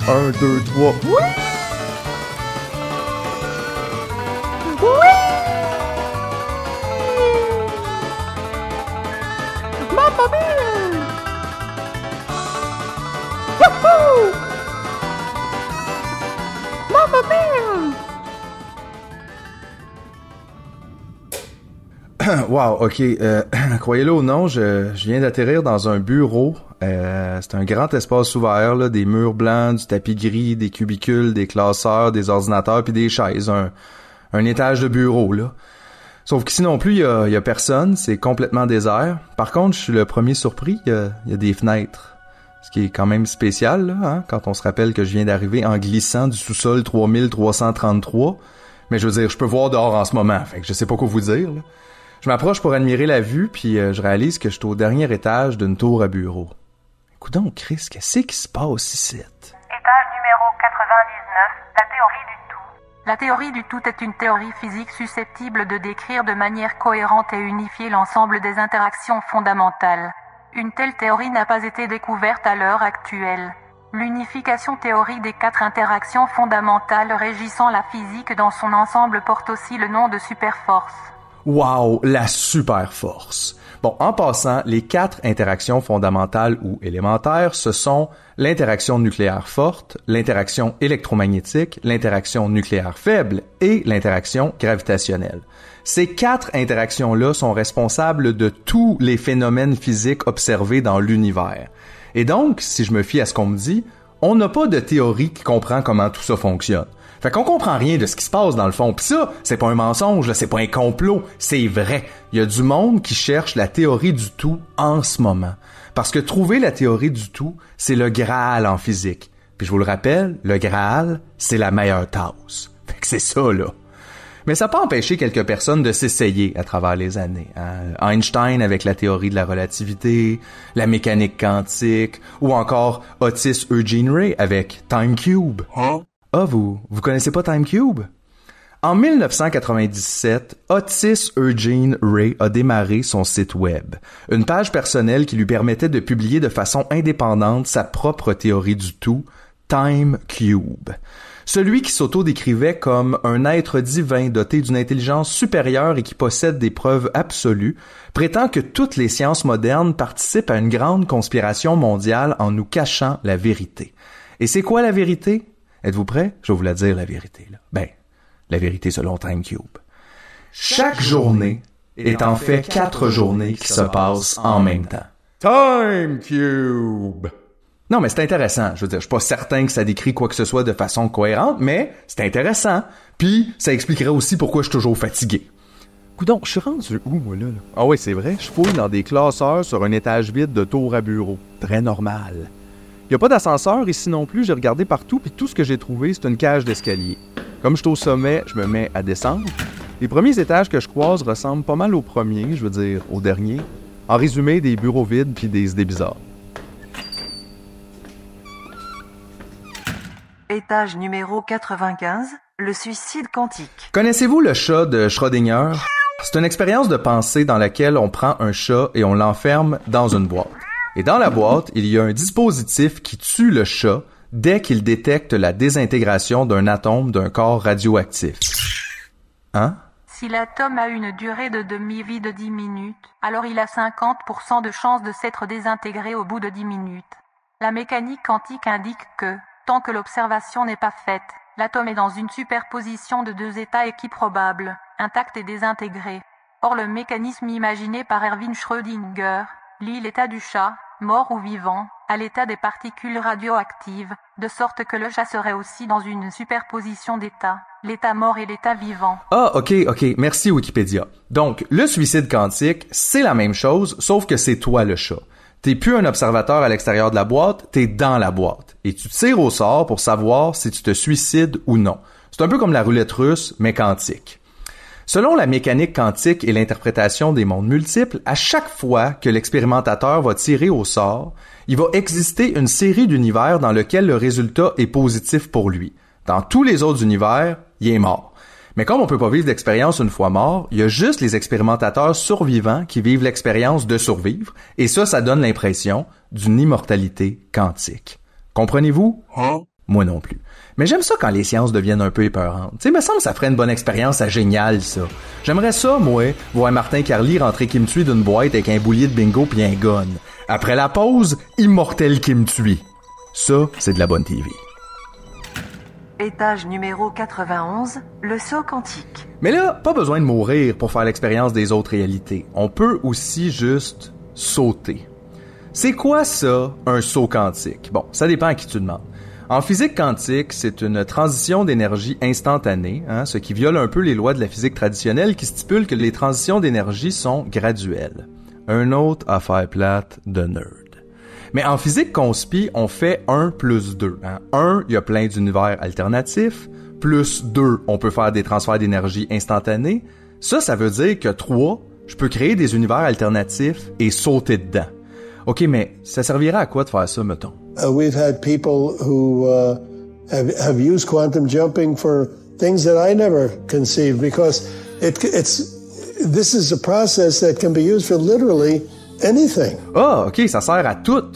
1, 2, 3. Oui! Oui! Mamma mia! Wouhou! Mamma mia! Wow, ok. Croyez-le ou non, je viens d'atterrir dans un bureau. C'est un grand espace ouvert, là, des murs blancs, du tapis gris, des cubicules, des classeurs, des ordinateurs puis des chaises. Un étage de bureau, là. Sauf qu'ici non plus, il y a personne, c'est complètement désert. Par contre, je suis le premier surpris, il y a des fenêtres. Ce qui est quand même spécial, là, hein, quand on se rappelle que je viens d'arriver en glissant du sous-sol 3333. Mais je veux dire, je peux voir dehors en ce moment, fait que je sais pas quoi vous dire, là. Je m'approche pour admirer la vue, puis je réalise que je suis au dernier étage d'une tour à bureau. Coudonc, Chris, qu'est-ce qui se passe ici? Étage numéro 99, la théorie du tout. La théorie du tout est une théorie physique susceptible de décrire de manière cohérente et unifiée l'ensemble des interactions fondamentales. Une telle théorie n'a pas été découverte à l'heure actuelle. L'unification théorique des 4 interactions fondamentales régissant la physique dans son ensemble porte aussi le nom de superforce. Wow, la super force! Bon, en passant, les 4 interactions fondamentales ou élémentaires, ce sont l'interaction nucléaire forte, l'interaction électromagnétique, l'interaction nucléaire faible et l'interaction gravitationnelle. Ces 4 interactions-là sont responsables de tous les phénomènes physiques observés dans l'univers. Et donc, si je me fie à ce qu'on me dit, on n'a pas de théorie qui comprend comment tout ça fonctionne. Fait qu'on comprend rien de ce qui se passe dans le fond. Pis ça, c'est pas un mensonge, là, c'est pas un complot, c'est vrai. Il y a du monde qui cherche la théorie du tout en ce moment. Parce que trouver la théorie du tout, c'est le Graal en physique. Puis je vous le rappelle, le Graal, c'est la meilleure tasse. Fait que c'est ça, là. Mais ça peut empêcher quelques personnes de s'essayer à travers les années. Hein? Einstein avec la théorie de la relativité, la mécanique quantique, ou encore Otis Eugene Ray avec Time Cube. Hein? Ah, vous connaissez pas Time Cube? En 1997, Otis Eugene Ray a démarré son site web, une page personnelle qui lui permettait de publier de façon indépendante sa propre théorie du tout, Time Cube. Celui qui s'auto-décrivait comme un être divin doté d'une intelligence supérieure et qui possède des preuves absolues, prétend que toutes les sciences modernes participent à une grande conspiration mondiale en nous cachant la vérité. Et c'est quoi la vérité? Êtes-vous prêts? Je vais vous la dire, la vérité, là. Ben, la vérité selon Time Cube. Chaque journée est en fait 4 journées qui se passent en même temps. Time Cube! Non, mais c'est intéressant. Je veux dire, je suis pas certain que ça décrit quoi que ce soit de façon cohérente, mais c'est intéressant. Puis, ça expliquerait aussi pourquoi je suis toujours fatigué. Coudon, je suis rendu où, moi, là? Ah oui, c'est vrai, je fouille dans des classeurs sur un étage vide de tour à bureau. Très normal. Il n'y a pas d'ascenseur ici non plus, j'ai regardé partout, puis tout ce que j'ai trouvé, c'est une cage d'escalier. Comme je suis au sommet, je me mets à descendre. Les premiers étages que je croise ressemblent pas mal aux premiers, je veux dire, aux derniers. En résumé, des bureaux vides puis des idées bizarres. Étage numéro 95, le suicide quantique. Connaissez-vous le chat de Schrödinger? C'est une expérience de pensée dans laquelle on prend un chat et on l'enferme dans une boîte. Et dans la boîte, il y a un dispositif qui tue le chat dès qu'il détecte la désintégration d'un atome d'un corps radioactif. Hein? Si l'atome a une durée de demi-vie de 10 minutes, alors il a 50% de chances de s'être désintégré au bout de 10 minutes. La mécanique quantique indique que, tant que l'observation n'est pas faite, l'atome est dans une superposition de 2 états équiprobables, intact et désintégré. Or le mécanisme imaginé par Erwin Schrödinger lie l'état du chat, mort ou vivant, à l'état des particules radioactives, de sorte que le chat serait aussi dans une superposition d'états, l'état mort et l'état vivant. Ah, ok, merci Wikipédia. Donc, le suicide quantique, c'est la même chose, sauf que c'est toi le chat. T'es plus un observateur à l'extérieur de la boîte, t'es dans la boîte. Et tu tires au sort pour savoir si tu te suicides ou non. C'est un peu comme la roulette russe, mais quantique. Selon la mécanique quantique et l'interprétation des mondes multiples, à chaque fois que l'expérimentateur va tirer au sort, il va exister une série d'univers dans lesquels le résultat est positif pour lui. Dans tous les autres univers, il est mort. Mais comme on peut pas vivre l'expérience une fois mort, il y a juste les expérimentateurs survivants qui vivent l'expérience de survivre, et ça donne l'impression d'une immortalité quantique. Comprenez-vous? Hein? Moi non plus. Mais j'aime ça quand les sciences deviennent un peu épeurantes. Tu sais, me semble que ça ferait une bonne expérience à génial, ça. J'aimerais ça, moi, voir Martin Carly rentrer Kim Thuy d'une boîte avec un boulier de bingo pis un gun. Après la pause, immortel Kim Thuy. Ça, c'est de la bonne TV. Étage numéro 91, le saut quantique. Mais là, pas besoin de mourir pour faire l'expérience des autres réalités. On peut aussi juste sauter. C'est quoi ça, un saut quantique? Bon, ça dépend à qui tu demandes. En physique quantique, c'est une transition d'énergie instantanée, ce qui viole un peu les lois de la physique traditionnelle qui stipulent que les transitions d'énergie sont graduelles. Un autre affaire plate de nerd. Mais en physique conspi, on fait 1 plus 2. 1, il y a plein d'univers alternatifs. Plus 2, on peut faire des transferts d'énergie instantanés. Ça veut dire que 3, je peux créer des univers alternatifs et sauter dedans. OK, mais ça servira à quoi de faire ça, mettons? We've had people who have used quantum jumping for things that I never conceived because this is a process that can be used for literally anything. Ah, OK, ça sert à tout.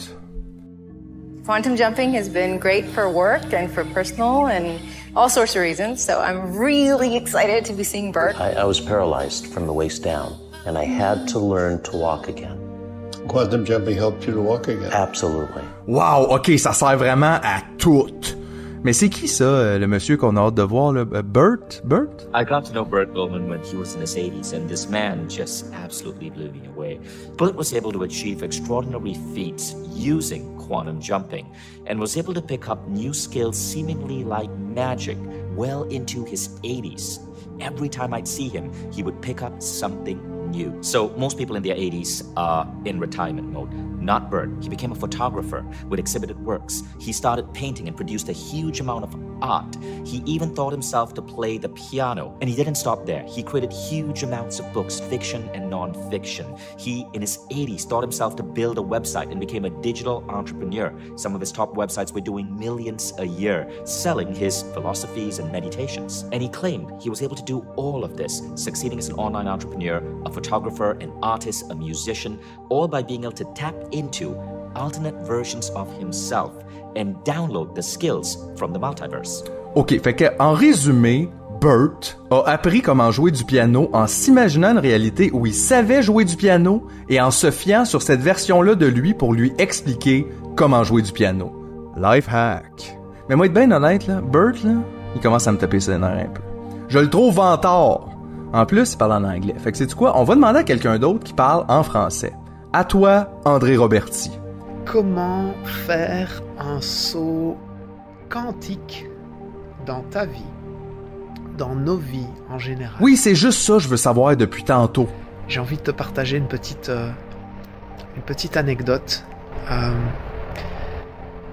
Quantum jumping has been great for work and for personal and all sorts of reasons. So I'm really excited to be seeing Bert. I was paralyzed from the waist down, and I had to learn to walk again. Quantum jumping helped you to walk again. Absolutely. Wow, ok, ça sert vraiment à tout. Mais c'est qui ça, le monsieur qu'on a hâte de voir, là? Bert? Bert? I got to know Bert Bowman when he was in his 80s, and this man just absolutely blew me away. Bert was able to achieve extraordinary feats using quantum jumping, and was able to pick up new skills seemingly like magic well into his 80s. Every time I'd see him, he would pick up something new. So most people in their 80s are in retirement mode. Not Bert. He became a photographer with exhibited works. He started painting and produced a huge amount of art. He even taught himself to play the piano. And he didn't stop there. He created huge amounts of books, fiction and non-fiction. He, in his 80s, taught himself to build a website and became a digital entrepreneur. Some of his top websites were doing millions a year, selling his philosophies and meditations. And he claimed he was able to do all of this, succeeding as an online entrepreneur, a photographer, an artist, a musician, all by being able to tap into alternate versions of himself and download the skills from the multiverse. Ok, fait que, en résumé, Bert a appris comment jouer du piano en s'imaginant une réalité où il savait jouer du piano et en se fiant sur cette version-là de lui pour lui expliquer comment jouer du piano. Life hack. Mais moi, être bien honnête, là, Bert, là, il commence à me taper ses nerfs un peu. Je le trouve vantard. En plus, il parle en anglais. Fait que c'est quoi? On va demander à quelqu'un d'autre qui parle en français. À toi, André Roberti. Comment faire un saut quantique dans ta vie, dans nos vies en général? Oui, c'est juste ça que je veux savoir depuis tantôt. J'ai envie de te partager une petite anecdote.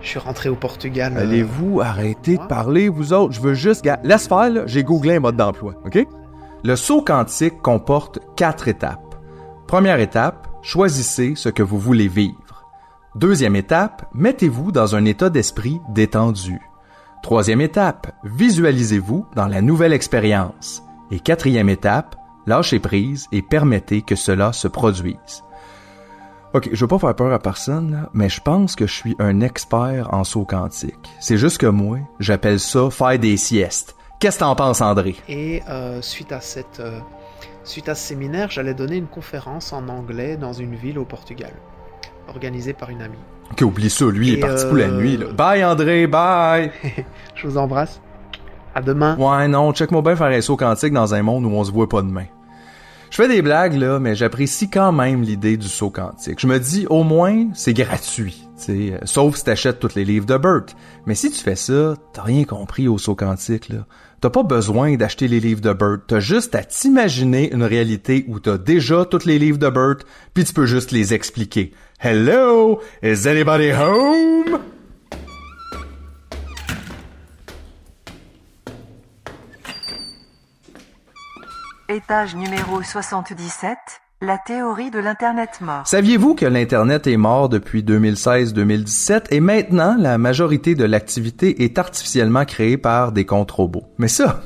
Je suis rentré au Portugal. Allez-vous arrêter de parler, vous autres? Je veux juste... Laisse faire, là, j'ai googlé un mode d'emploi, OK? Le saut quantique comporte 4 étapes. Première étape, choisissez ce que vous voulez vivre. Deuxième étape, mettez-vous dans un état d'esprit détendu. Troisième étape, visualisez-vous dans la nouvelle expérience. Et quatrième étape, lâchez prise et permettez que cela se produise. Ok, je veux pas faire peur à personne, là, mais je pense que je suis un expert en saut quantique. C'est juste que moi, j'appelle ça faire des siestes. Qu'est-ce que t'en penses, André? Et suite à ce séminaire, j'allais donner une conférence en anglais dans une ville au Portugal, organisée par une amie. Ok, oublie ça, lui, il est parti pour la nuit, là. Bye, André, bye! Je vous embrasse. À demain. Ouais, non, check-moi bien faire un saut quantique dans un monde où on se voit pas demain. Je fais des blagues, là, mais j'apprécie quand même l'idée du saut quantique. Je me dis, au moins, c'est gratuit, t'sais, sauf si t'achètes tous les livres de Bert. Mais si tu fais ça, t'as rien compris au saut quantique, là. T'as pas besoin d'acheter les livres de Bert. T'as juste à t'imaginer une réalité où t'as déjà tous les livres de Bert, puis tu peux juste les expliquer. Hello, is anybody home? Étage numéro 77, la théorie de l'Internet mort. Saviez-vous que l'Internet est mort depuis 2016-2017 et maintenant la majorité de l'activité est artificiellement créée par des comptes robots? Mais ça,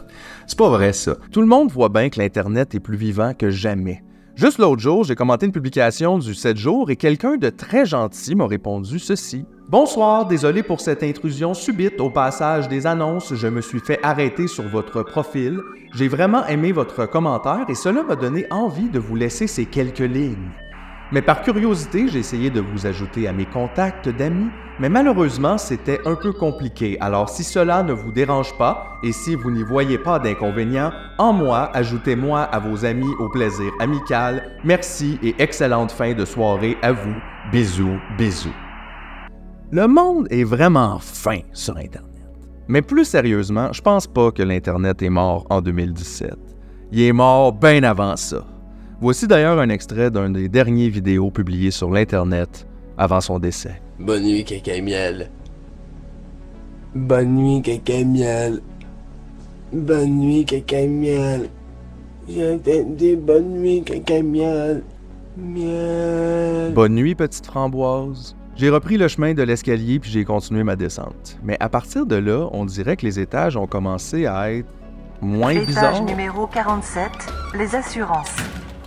c'est pas vrai ça. Tout le monde voit bien que l'Internet est plus vivant que jamais. Juste l'autre jour, j'ai commenté une publication du 7 jours et quelqu'un de très gentil m'a répondu ceci. Bonsoir, désolé pour cette intrusion subite au passage des annonces, je me suis fait arrêter sur votre profil. J'ai vraiment aimé votre commentaire et cela m'a donné envie de vous laisser ces quelques lignes. Mais par curiosité, j'ai essayé de vous ajouter à mes contacts d'amis, mais malheureusement, c'était un peu compliqué. Alors si cela ne vous dérange pas et si vous n'y voyez pas d'inconvénient, en moi, ajoutez-moi à vos amis au plaisir amical. Merci et excellente fin de soirée à vous. Bisous, bisous. Le monde est vraiment fin sur Internet. Mais plus sérieusement, je pense pas que l'Internet est mort en 2017. Il est mort bien avant ça. Voici d'ailleurs un extrait d'un des derniers vidéos publiés sur l'Internet avant son décès. Bonne nuit, caca miel. Bonne nuit, caca miel. Bonne nuit, caca miel. J'ai entendu bonne nuit, caca miel. Miel. Bonne nuit, petite framboise. J'ai repris le chemin de l'escalier puis j'ai continué ma descente. Mais à partir de là, on dirait que les étages ont commencé à être moins bizarres. Étage numéro 47, les assurances.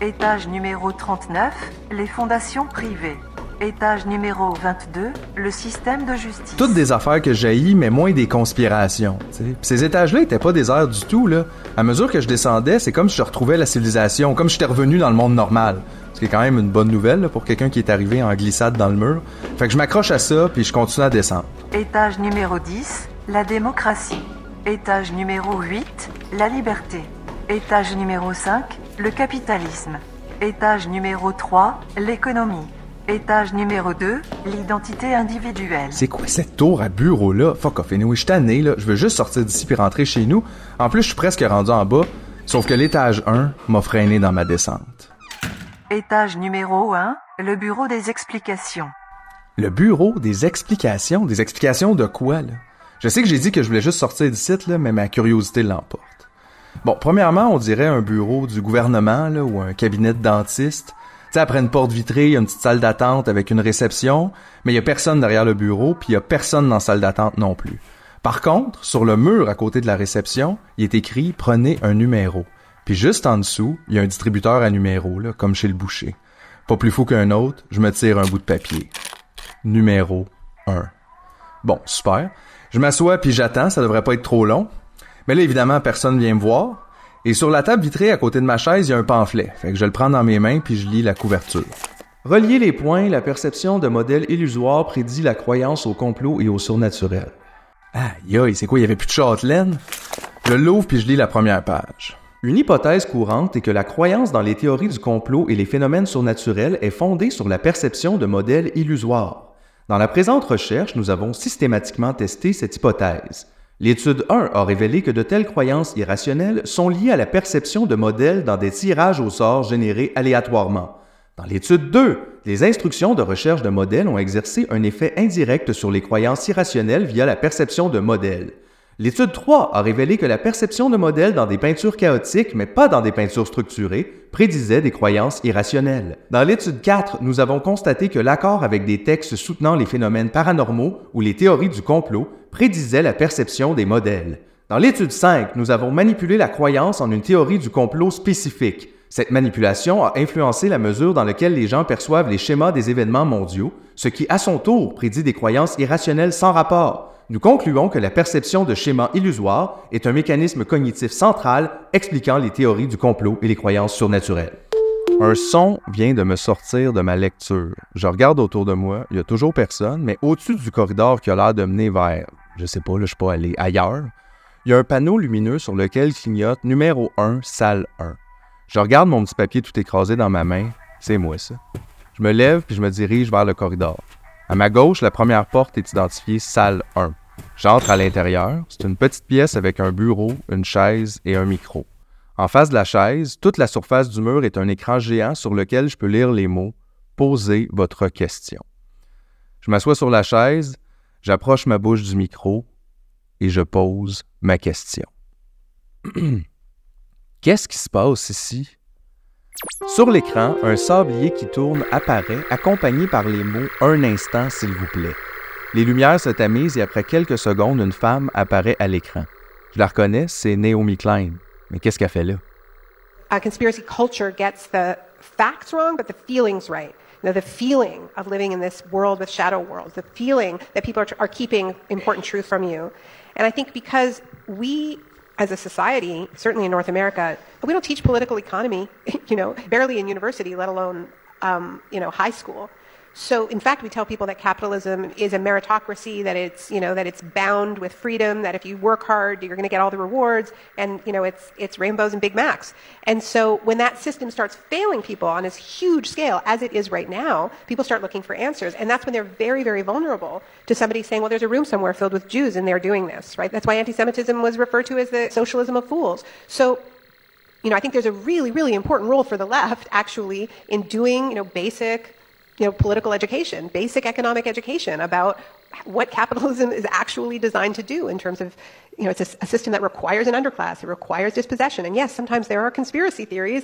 Étage numéro 39, les fondations privées. Étage numéro 22, le système de justice. Toutes des affaires que j'haïs, mais moins des conspirations. T'sais. Puis ces étages-là étaient pas déserts du tout, là. À mesure que je descendais, c'est comme si je retrouvais la civilisation, comme si j'étais revenu dans le monde normal. Ce qui est quand même une bonne nouvelle là, pour quelqu'un qui est arrivé en glissade dans le mur. Fait que je m'accroche à ça, puis je continue à descendre. Étage numéro 10, la démocratie. Étage numéro 8, la liberté. Étage numéro 5, le capitalisme. Étage numéro 3, l'économie. Étage numéro 2, l'identité individuelle. C'est quoi cette tour à bureau-là? Fuck off, anyway, je suis tanné, là. Je veux juste sortir d'ici puis rentrer chez nous. En plus, je suis presque rendu en bas, sauf que l'étage 1 m'a freiné dans ma descente. Étage numéro 1, le bureau des explications. Le bureau des explications? Des explications de quoi, là? Je sais que j'ai dit que je voulais juste sortir d'ici, là, mais ma curiosité l'emporte. Bon, premièrement, on dirait un bureau du gouvernement, là, ou un cabinet de dentiste. Tu sais, après une porte vitrée, il y a une petite salle d'attente avec une réception, mais il y a personne derrière le bureau, puis il y a personne dans la salle d'attente non plus. Par contre, sur le mur à côté de la réception, il est écrit « Prenez un numéro ». Puis juste en dessous, il y a un distributeur à numéros, là, comme chez le boucher. Pas plus fou qu'un autre, je me tire un bout de papier. Numéro 1. Bon, super. Je m'assois puis j'attends, ça devrait pas être trop long. Mais là, évidemment, personne vient me voir. Et sur la table vitrée à côté de ma chaise, il y a un pamphlet. Fait que je le prends dans mes mains puis je lis la couverture. Relier les points, la perception de modèles illusoires prédit la croyance au complot et au surnaturel. Aïe, c'est quoi, il y avait plus de châtelaine? Je l'ouvre puis je lis la première page. Une hypothèse courante est que la croyance dans les théories du complot et les phénomènes surnaturels est fondée sur la perception de modèles illusoires. Dans la présente recherche, nous avons systématiquement testé cette hypothèse. L'étude 1 a révélé que de telles croyances irrationnelles sont liées à la perception de modèles dans des tirages au sort générés aléatoirement. Dans l'étude 2, les instructions de recherche de modèles ont exercé un effet indirect sur les croyances irrationnelles via la perception de modèles. L'étude 3 a révélé que la perception de modèles dans des peintures chaotiques, mais pas dans des peintures structurées, prédisait des croyances irrationnelles. Dans l'étude 4, nous avons constaté que l'accord avec des textes soutenant les phénomènes paranormaux ou les théories du complot prédisait la perception des modèles. Dans l'étude 5, nous avons manipulé la croyance en une théorie du complot spécifique. Cette manipulation a influencé la mesure dans laquelle les gens perçoivent les schémas des événements mondiaux, ce qui, à son tour, prédit des croyances irrationnelles sans rapport. Nous concluons que la perception de schémas illusoires est un mécanisme cognitif central expliquant les théories du complot et les croyances surnaturelles. Un son vient de me sortir de ma lecture. Je regarde autour de moi, il y a toujours personne, mais au-dessus du corridor qui a l'air de mener vers, je sais pas, là, je suis pas allé ailleurs, il y a un panneau lumineux sur lequel clignote numéro 1, salle 1. Je regarde mon petit papier tout écrasé dans ma main, c'est moi ça. Je me lève puis je me dirige vers le corridor. À ma gauche, la première porte est identifiée salle 1. J'entre à l'intérieur, c'est une petite pièce avec un bureau, une chaise et un micro. En face de la chaise, toute la surface du mur est un écran géant sur lequel je peux lire les mots « Posez votre question ». Je m'assois sur la chaise, j'approche ma bouche du micro et je pose ma question. Qu'est-ce qui se passe ici? Sur l'écran, un sablier qui tourne apparaît, accompagné par les mots « Un instant, s'il vous plaît ». Les lumières se tamisent et après quelques secondes, une femme apparaît à l'écran. Je la reconnais, c'est Naomi Klein. Mais qu'est-ce qu'elle fait là? Conspiracy culture gets the facts wrong, but the feelings right. You know, the feeling of living in this world with shadow worlds, the feeling that people are keeping important truth from you. And I think because we, as a society, certainly in North America, we don't teach political economy, barely in university, let alone, high school. So, in fact, we tell people that capitalism is a meritocracy, that it's bound with freedom, that if you work hard, you're going to get all the rewards, and, it's rainbows and Big Macs. And so when that system starts failing people on this huge scale, as it is right now, people start looking for answers. And that's when they're very, very vulnerable to somebody saying, well, there's a room somewhere filled with Jews and they're doing this, right? That's why anti-Semitism was referred to as the socialism of fools. So, I think there's a really, really important role for the left, actually, in doing, basic political education, basic economic education about what capitalism is actually designed to do in terms of, it's a system that requires an underclass, it requires dispossession. And yes, sometimes there are conspiracy theories,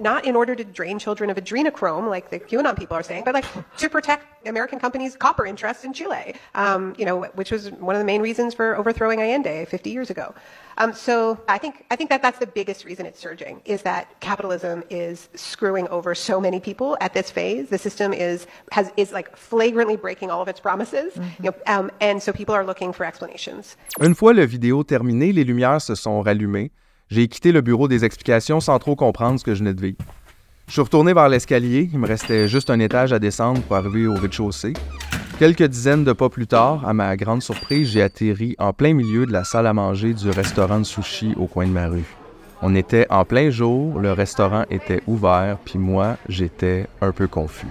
not in order to drain children of adrenochrome, like the QAnon people are saying, but like to protect American companies' copper interests in Chile, which was one of the main reasons for overthrowing Allende 50 years ago. So I think that that's the biggest reason it's surging, is that capitalism is screwing over so many people at this phase. The system is like flagrantly breaking all of its promises, and so people are looking for explanations. Une fois la vidéo terminée, les lumières se sont rallumées. J'ai quitté le bureau des explications sans trop comprendre ce que je venais de vivre. Je suis retourné vers l'escalier, il me restait juste un étage à descendre pour arriver au rez-de-chaussée. Quelques dizaines de pas plus tard, à ma grande surprise, j'ai atterri en plein milieu de la salle à manger du restaurant de sushi au coin de ma rue. On était en plein jour, le restaurant était ouvert, puis moi, j'étais un peu confus.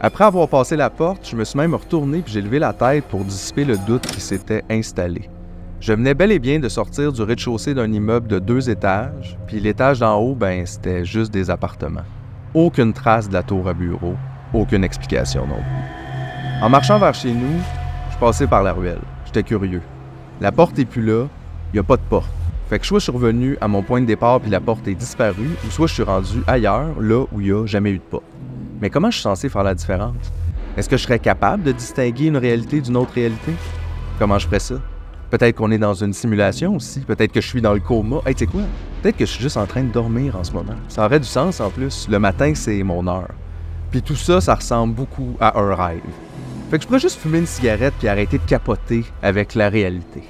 Après avoir passé la porte, je me suis même retourné puis j'ai levé la tête pour dissiper le doute qui s'était installé. Je venais bel et bien de sortir du rez-de-chaussée d'un immeuble de 2 étages, puis l'étage d'en haut, c'était juste des appartements. Aucune trace de la tour à bureau, aucune explication non plus. En marchant vers chez nous, je passais par la ruelle. J'étais curieux. La porte est plus là, il n'y a pas de porte. Fait que soit je suis revenu à mon point de départ puis la porte est disparue, ou soit je suis rendu ailleurs, là où il n'y a jamais eu de porte. Mais comment je suis censé faire la différence? Est-ce que je serais capable de distinguer une réalité d'une autre réalité? Comment je ferais ça? Peut-être qu'on est dans une simulation aussi. Peut-être que je suis dans le coma. Hey, tu sais quoi? Peut-être que je suis juste en train de dormir en ce moment. Ça aurait du sens en plus. Le matin, c'est mon heure. Puis tout ça, ça ressemble beaucoup à un rêve. Fait que je pourrais juste fumer une cigarette puis arrêter de capoter avec la réalité.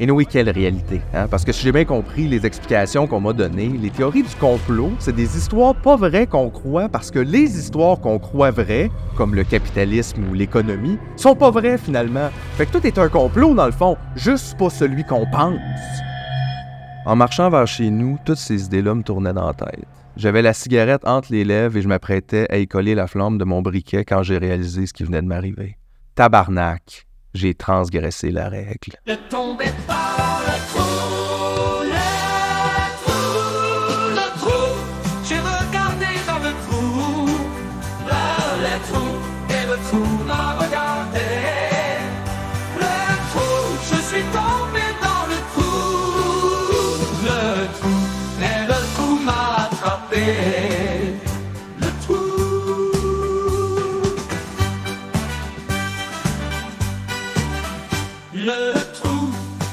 Et oui, quelle réalité, hein? Parce que si j'ai bien compris les explications qu'on m'a données, les théories du complot, c'est des histoires pas vraies qu'on croit parce que les histoires qu'on croit vraies, comme le capitalisme ou l'économie, sont pas vraies finalement. Fait que tout est un complot dans le fond, juste pas celui qu'on pense. En marchant vers chez nous, toutes ces idées-là me tournaient dans la tête. J'avais la cigarette entre les lèvres et je m'apprêtais à y coller la flamme de mon briquet quand j'ai réalisé ce qui venait de m'arriver. Tabarnak! J'ai transgressé la règle. Ne tombez pas dans le trou, le trou. J'ai regardé dans le trou, le trou, et le trou m'a regardé. Le trou, je suis tombé dans le trou, et le trou m'a attrapé. Le trou,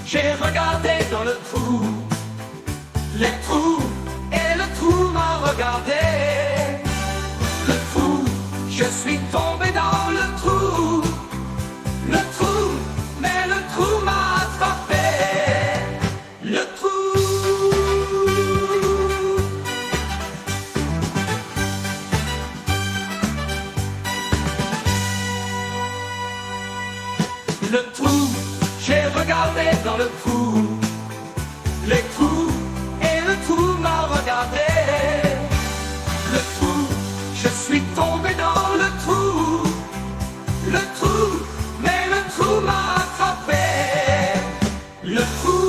j'ai regardé dans le trou, les trous, et le trou m'a regardé. Le trou, je suis tombé dans le trou, mais le trou m'a attrapé. Le trou. Le trou. J'ai regardé dans le trou, les trous, et le trou m'a regardé. Le trou, je suis tombé dans le trou, mais le trou m'a attrapé. Le trou.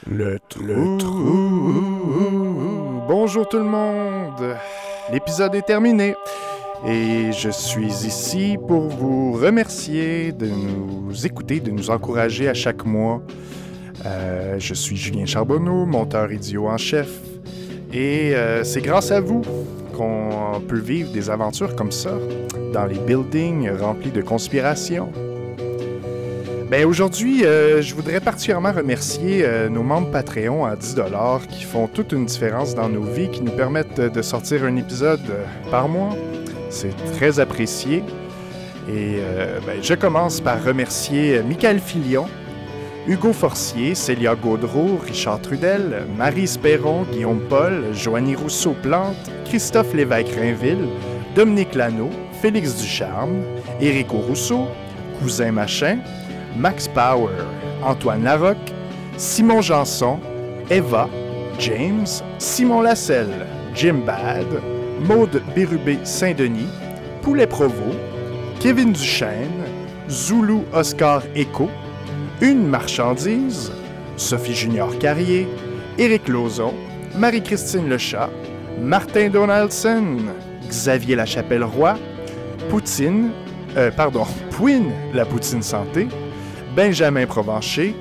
Le trou. Bonjour tout le monde. L'épisode est terminé. Et je suis ici pour vous remercier de nous écouter, de nous encourager à chaque mois. Je suis Julien Charbonneau, monteur idiot en chef. Et c'est grâce à vous qu'on peut vivre des aventures comme ça, dans les buildings remplis de conspirations. Ben aujourd'hui, je voudrais particulièrement remercier nos membres Patreon à 10$ qui font toute une différence dans nos vies, qui nous permettent de sortir un épisode par mois. C'est très apprécié. Et je commence par remercier Michael Filion, Hugo Forcier, Célia Gaudreau, Richard Trudel, Marie Perron, Guillaume Paul, Joanie Rousseau-Plante, Christophe Lévesque-Rainville, Dominique Lano, Félix Ducharme, Éric Rousseau, Cousin Machin, Max Power, Antoine Larocque, Simon Janson, Eva, James, Simon Lasselle, Jim Bad, Maude Bérubé-Saint-Denis, Poulet Provo, Kevin Duchesne, Zulu Oscar Echo, Une Marchandise, Sophie Junior Carrier, Éric Lauzon, Marie-Christine Lechat, Martin Donaldson, Xavier Lachapelle-Roy, Pouine la Poutine Santé, Benjamin Provencher,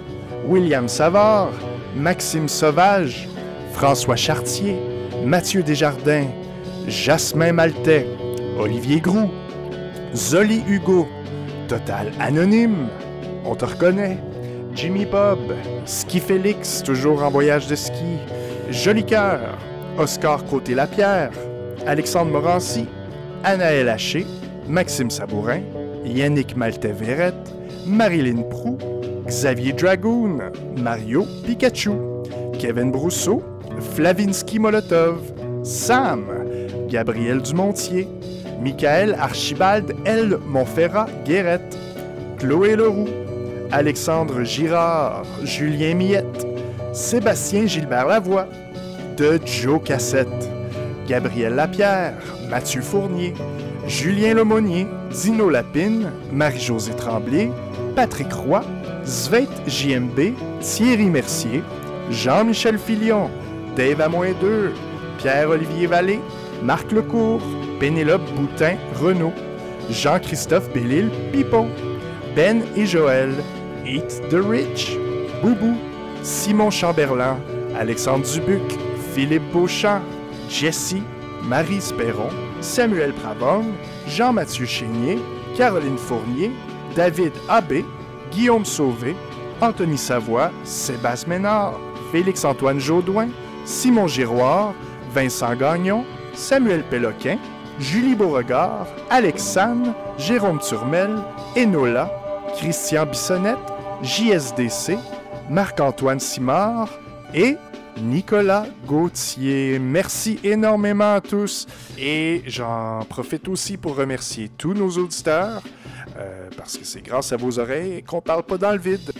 William Savard, Maxime Sauvage, François Chartier, Mathieu Desjardins, Jasmin Maltais, Olivier Groux, Zoli Hugo, Total Anonyme, on te reconnaît, Jimmy Bob, Ski Félix, toujours en voyage de ski, Joli Cœur, Oscar Côté-Lapierre, Alexandre Morancy, Anaël Haché, Maxime Sabourin, Yannick Maltais-Verrette, Marilyn Proux, Xavier Dragoon, Mario Pikachu, Kevin Brousseau, Flavinsky Molotov, Sam, Gabriel Dumontier, Michael Archibald L. Montferrat-Guérette, Chloé Leroux, Alexandre Girard, Julien Miette, Sébastien Gilbert Lavoie, de Joe Cassette, Gabriel Lapierre, Mathieu Fournier, Julien Lemonnier, Dino Lapine, Marie-Josée Tremblay, Patrick Roy, Sveit JMB, Thierry Mercier, Jean-Michel Filion, Dave à-2, Pierre-Olivier Vallée, Marc Lecourt, Pénélope Boutin, Renaud, Jean-Christophe Bellil, Pipon, Ben et Joël, Eat the Rich, Boubou, Simon Chamberlain, Alexandre Dubuc, Philippe Beauchamp, Jessie, Marie Perron, Samuel Pravong, Jean-Mathieu Chénier, Caroline Fournier, David Abbé, Guillaume Sauvé, Anthony Savoie, Sébastien Ménard, Félix-Antoine Jaudoin, Simon Giroir, Vincent Gagnon, Samuel Péloquin, Julie Beauregard, Alex San, Jérôme Turmel, Enola, Christian Bissonnette, JSDC, Marc-Antoine Simard et Nicolas Gauthier. Merci énormément à tous. Et j'en profite aussi pour remercier tous nos auditeurs, parce que c'est grâce à vos oreilles qu'on parle pas dans le vide.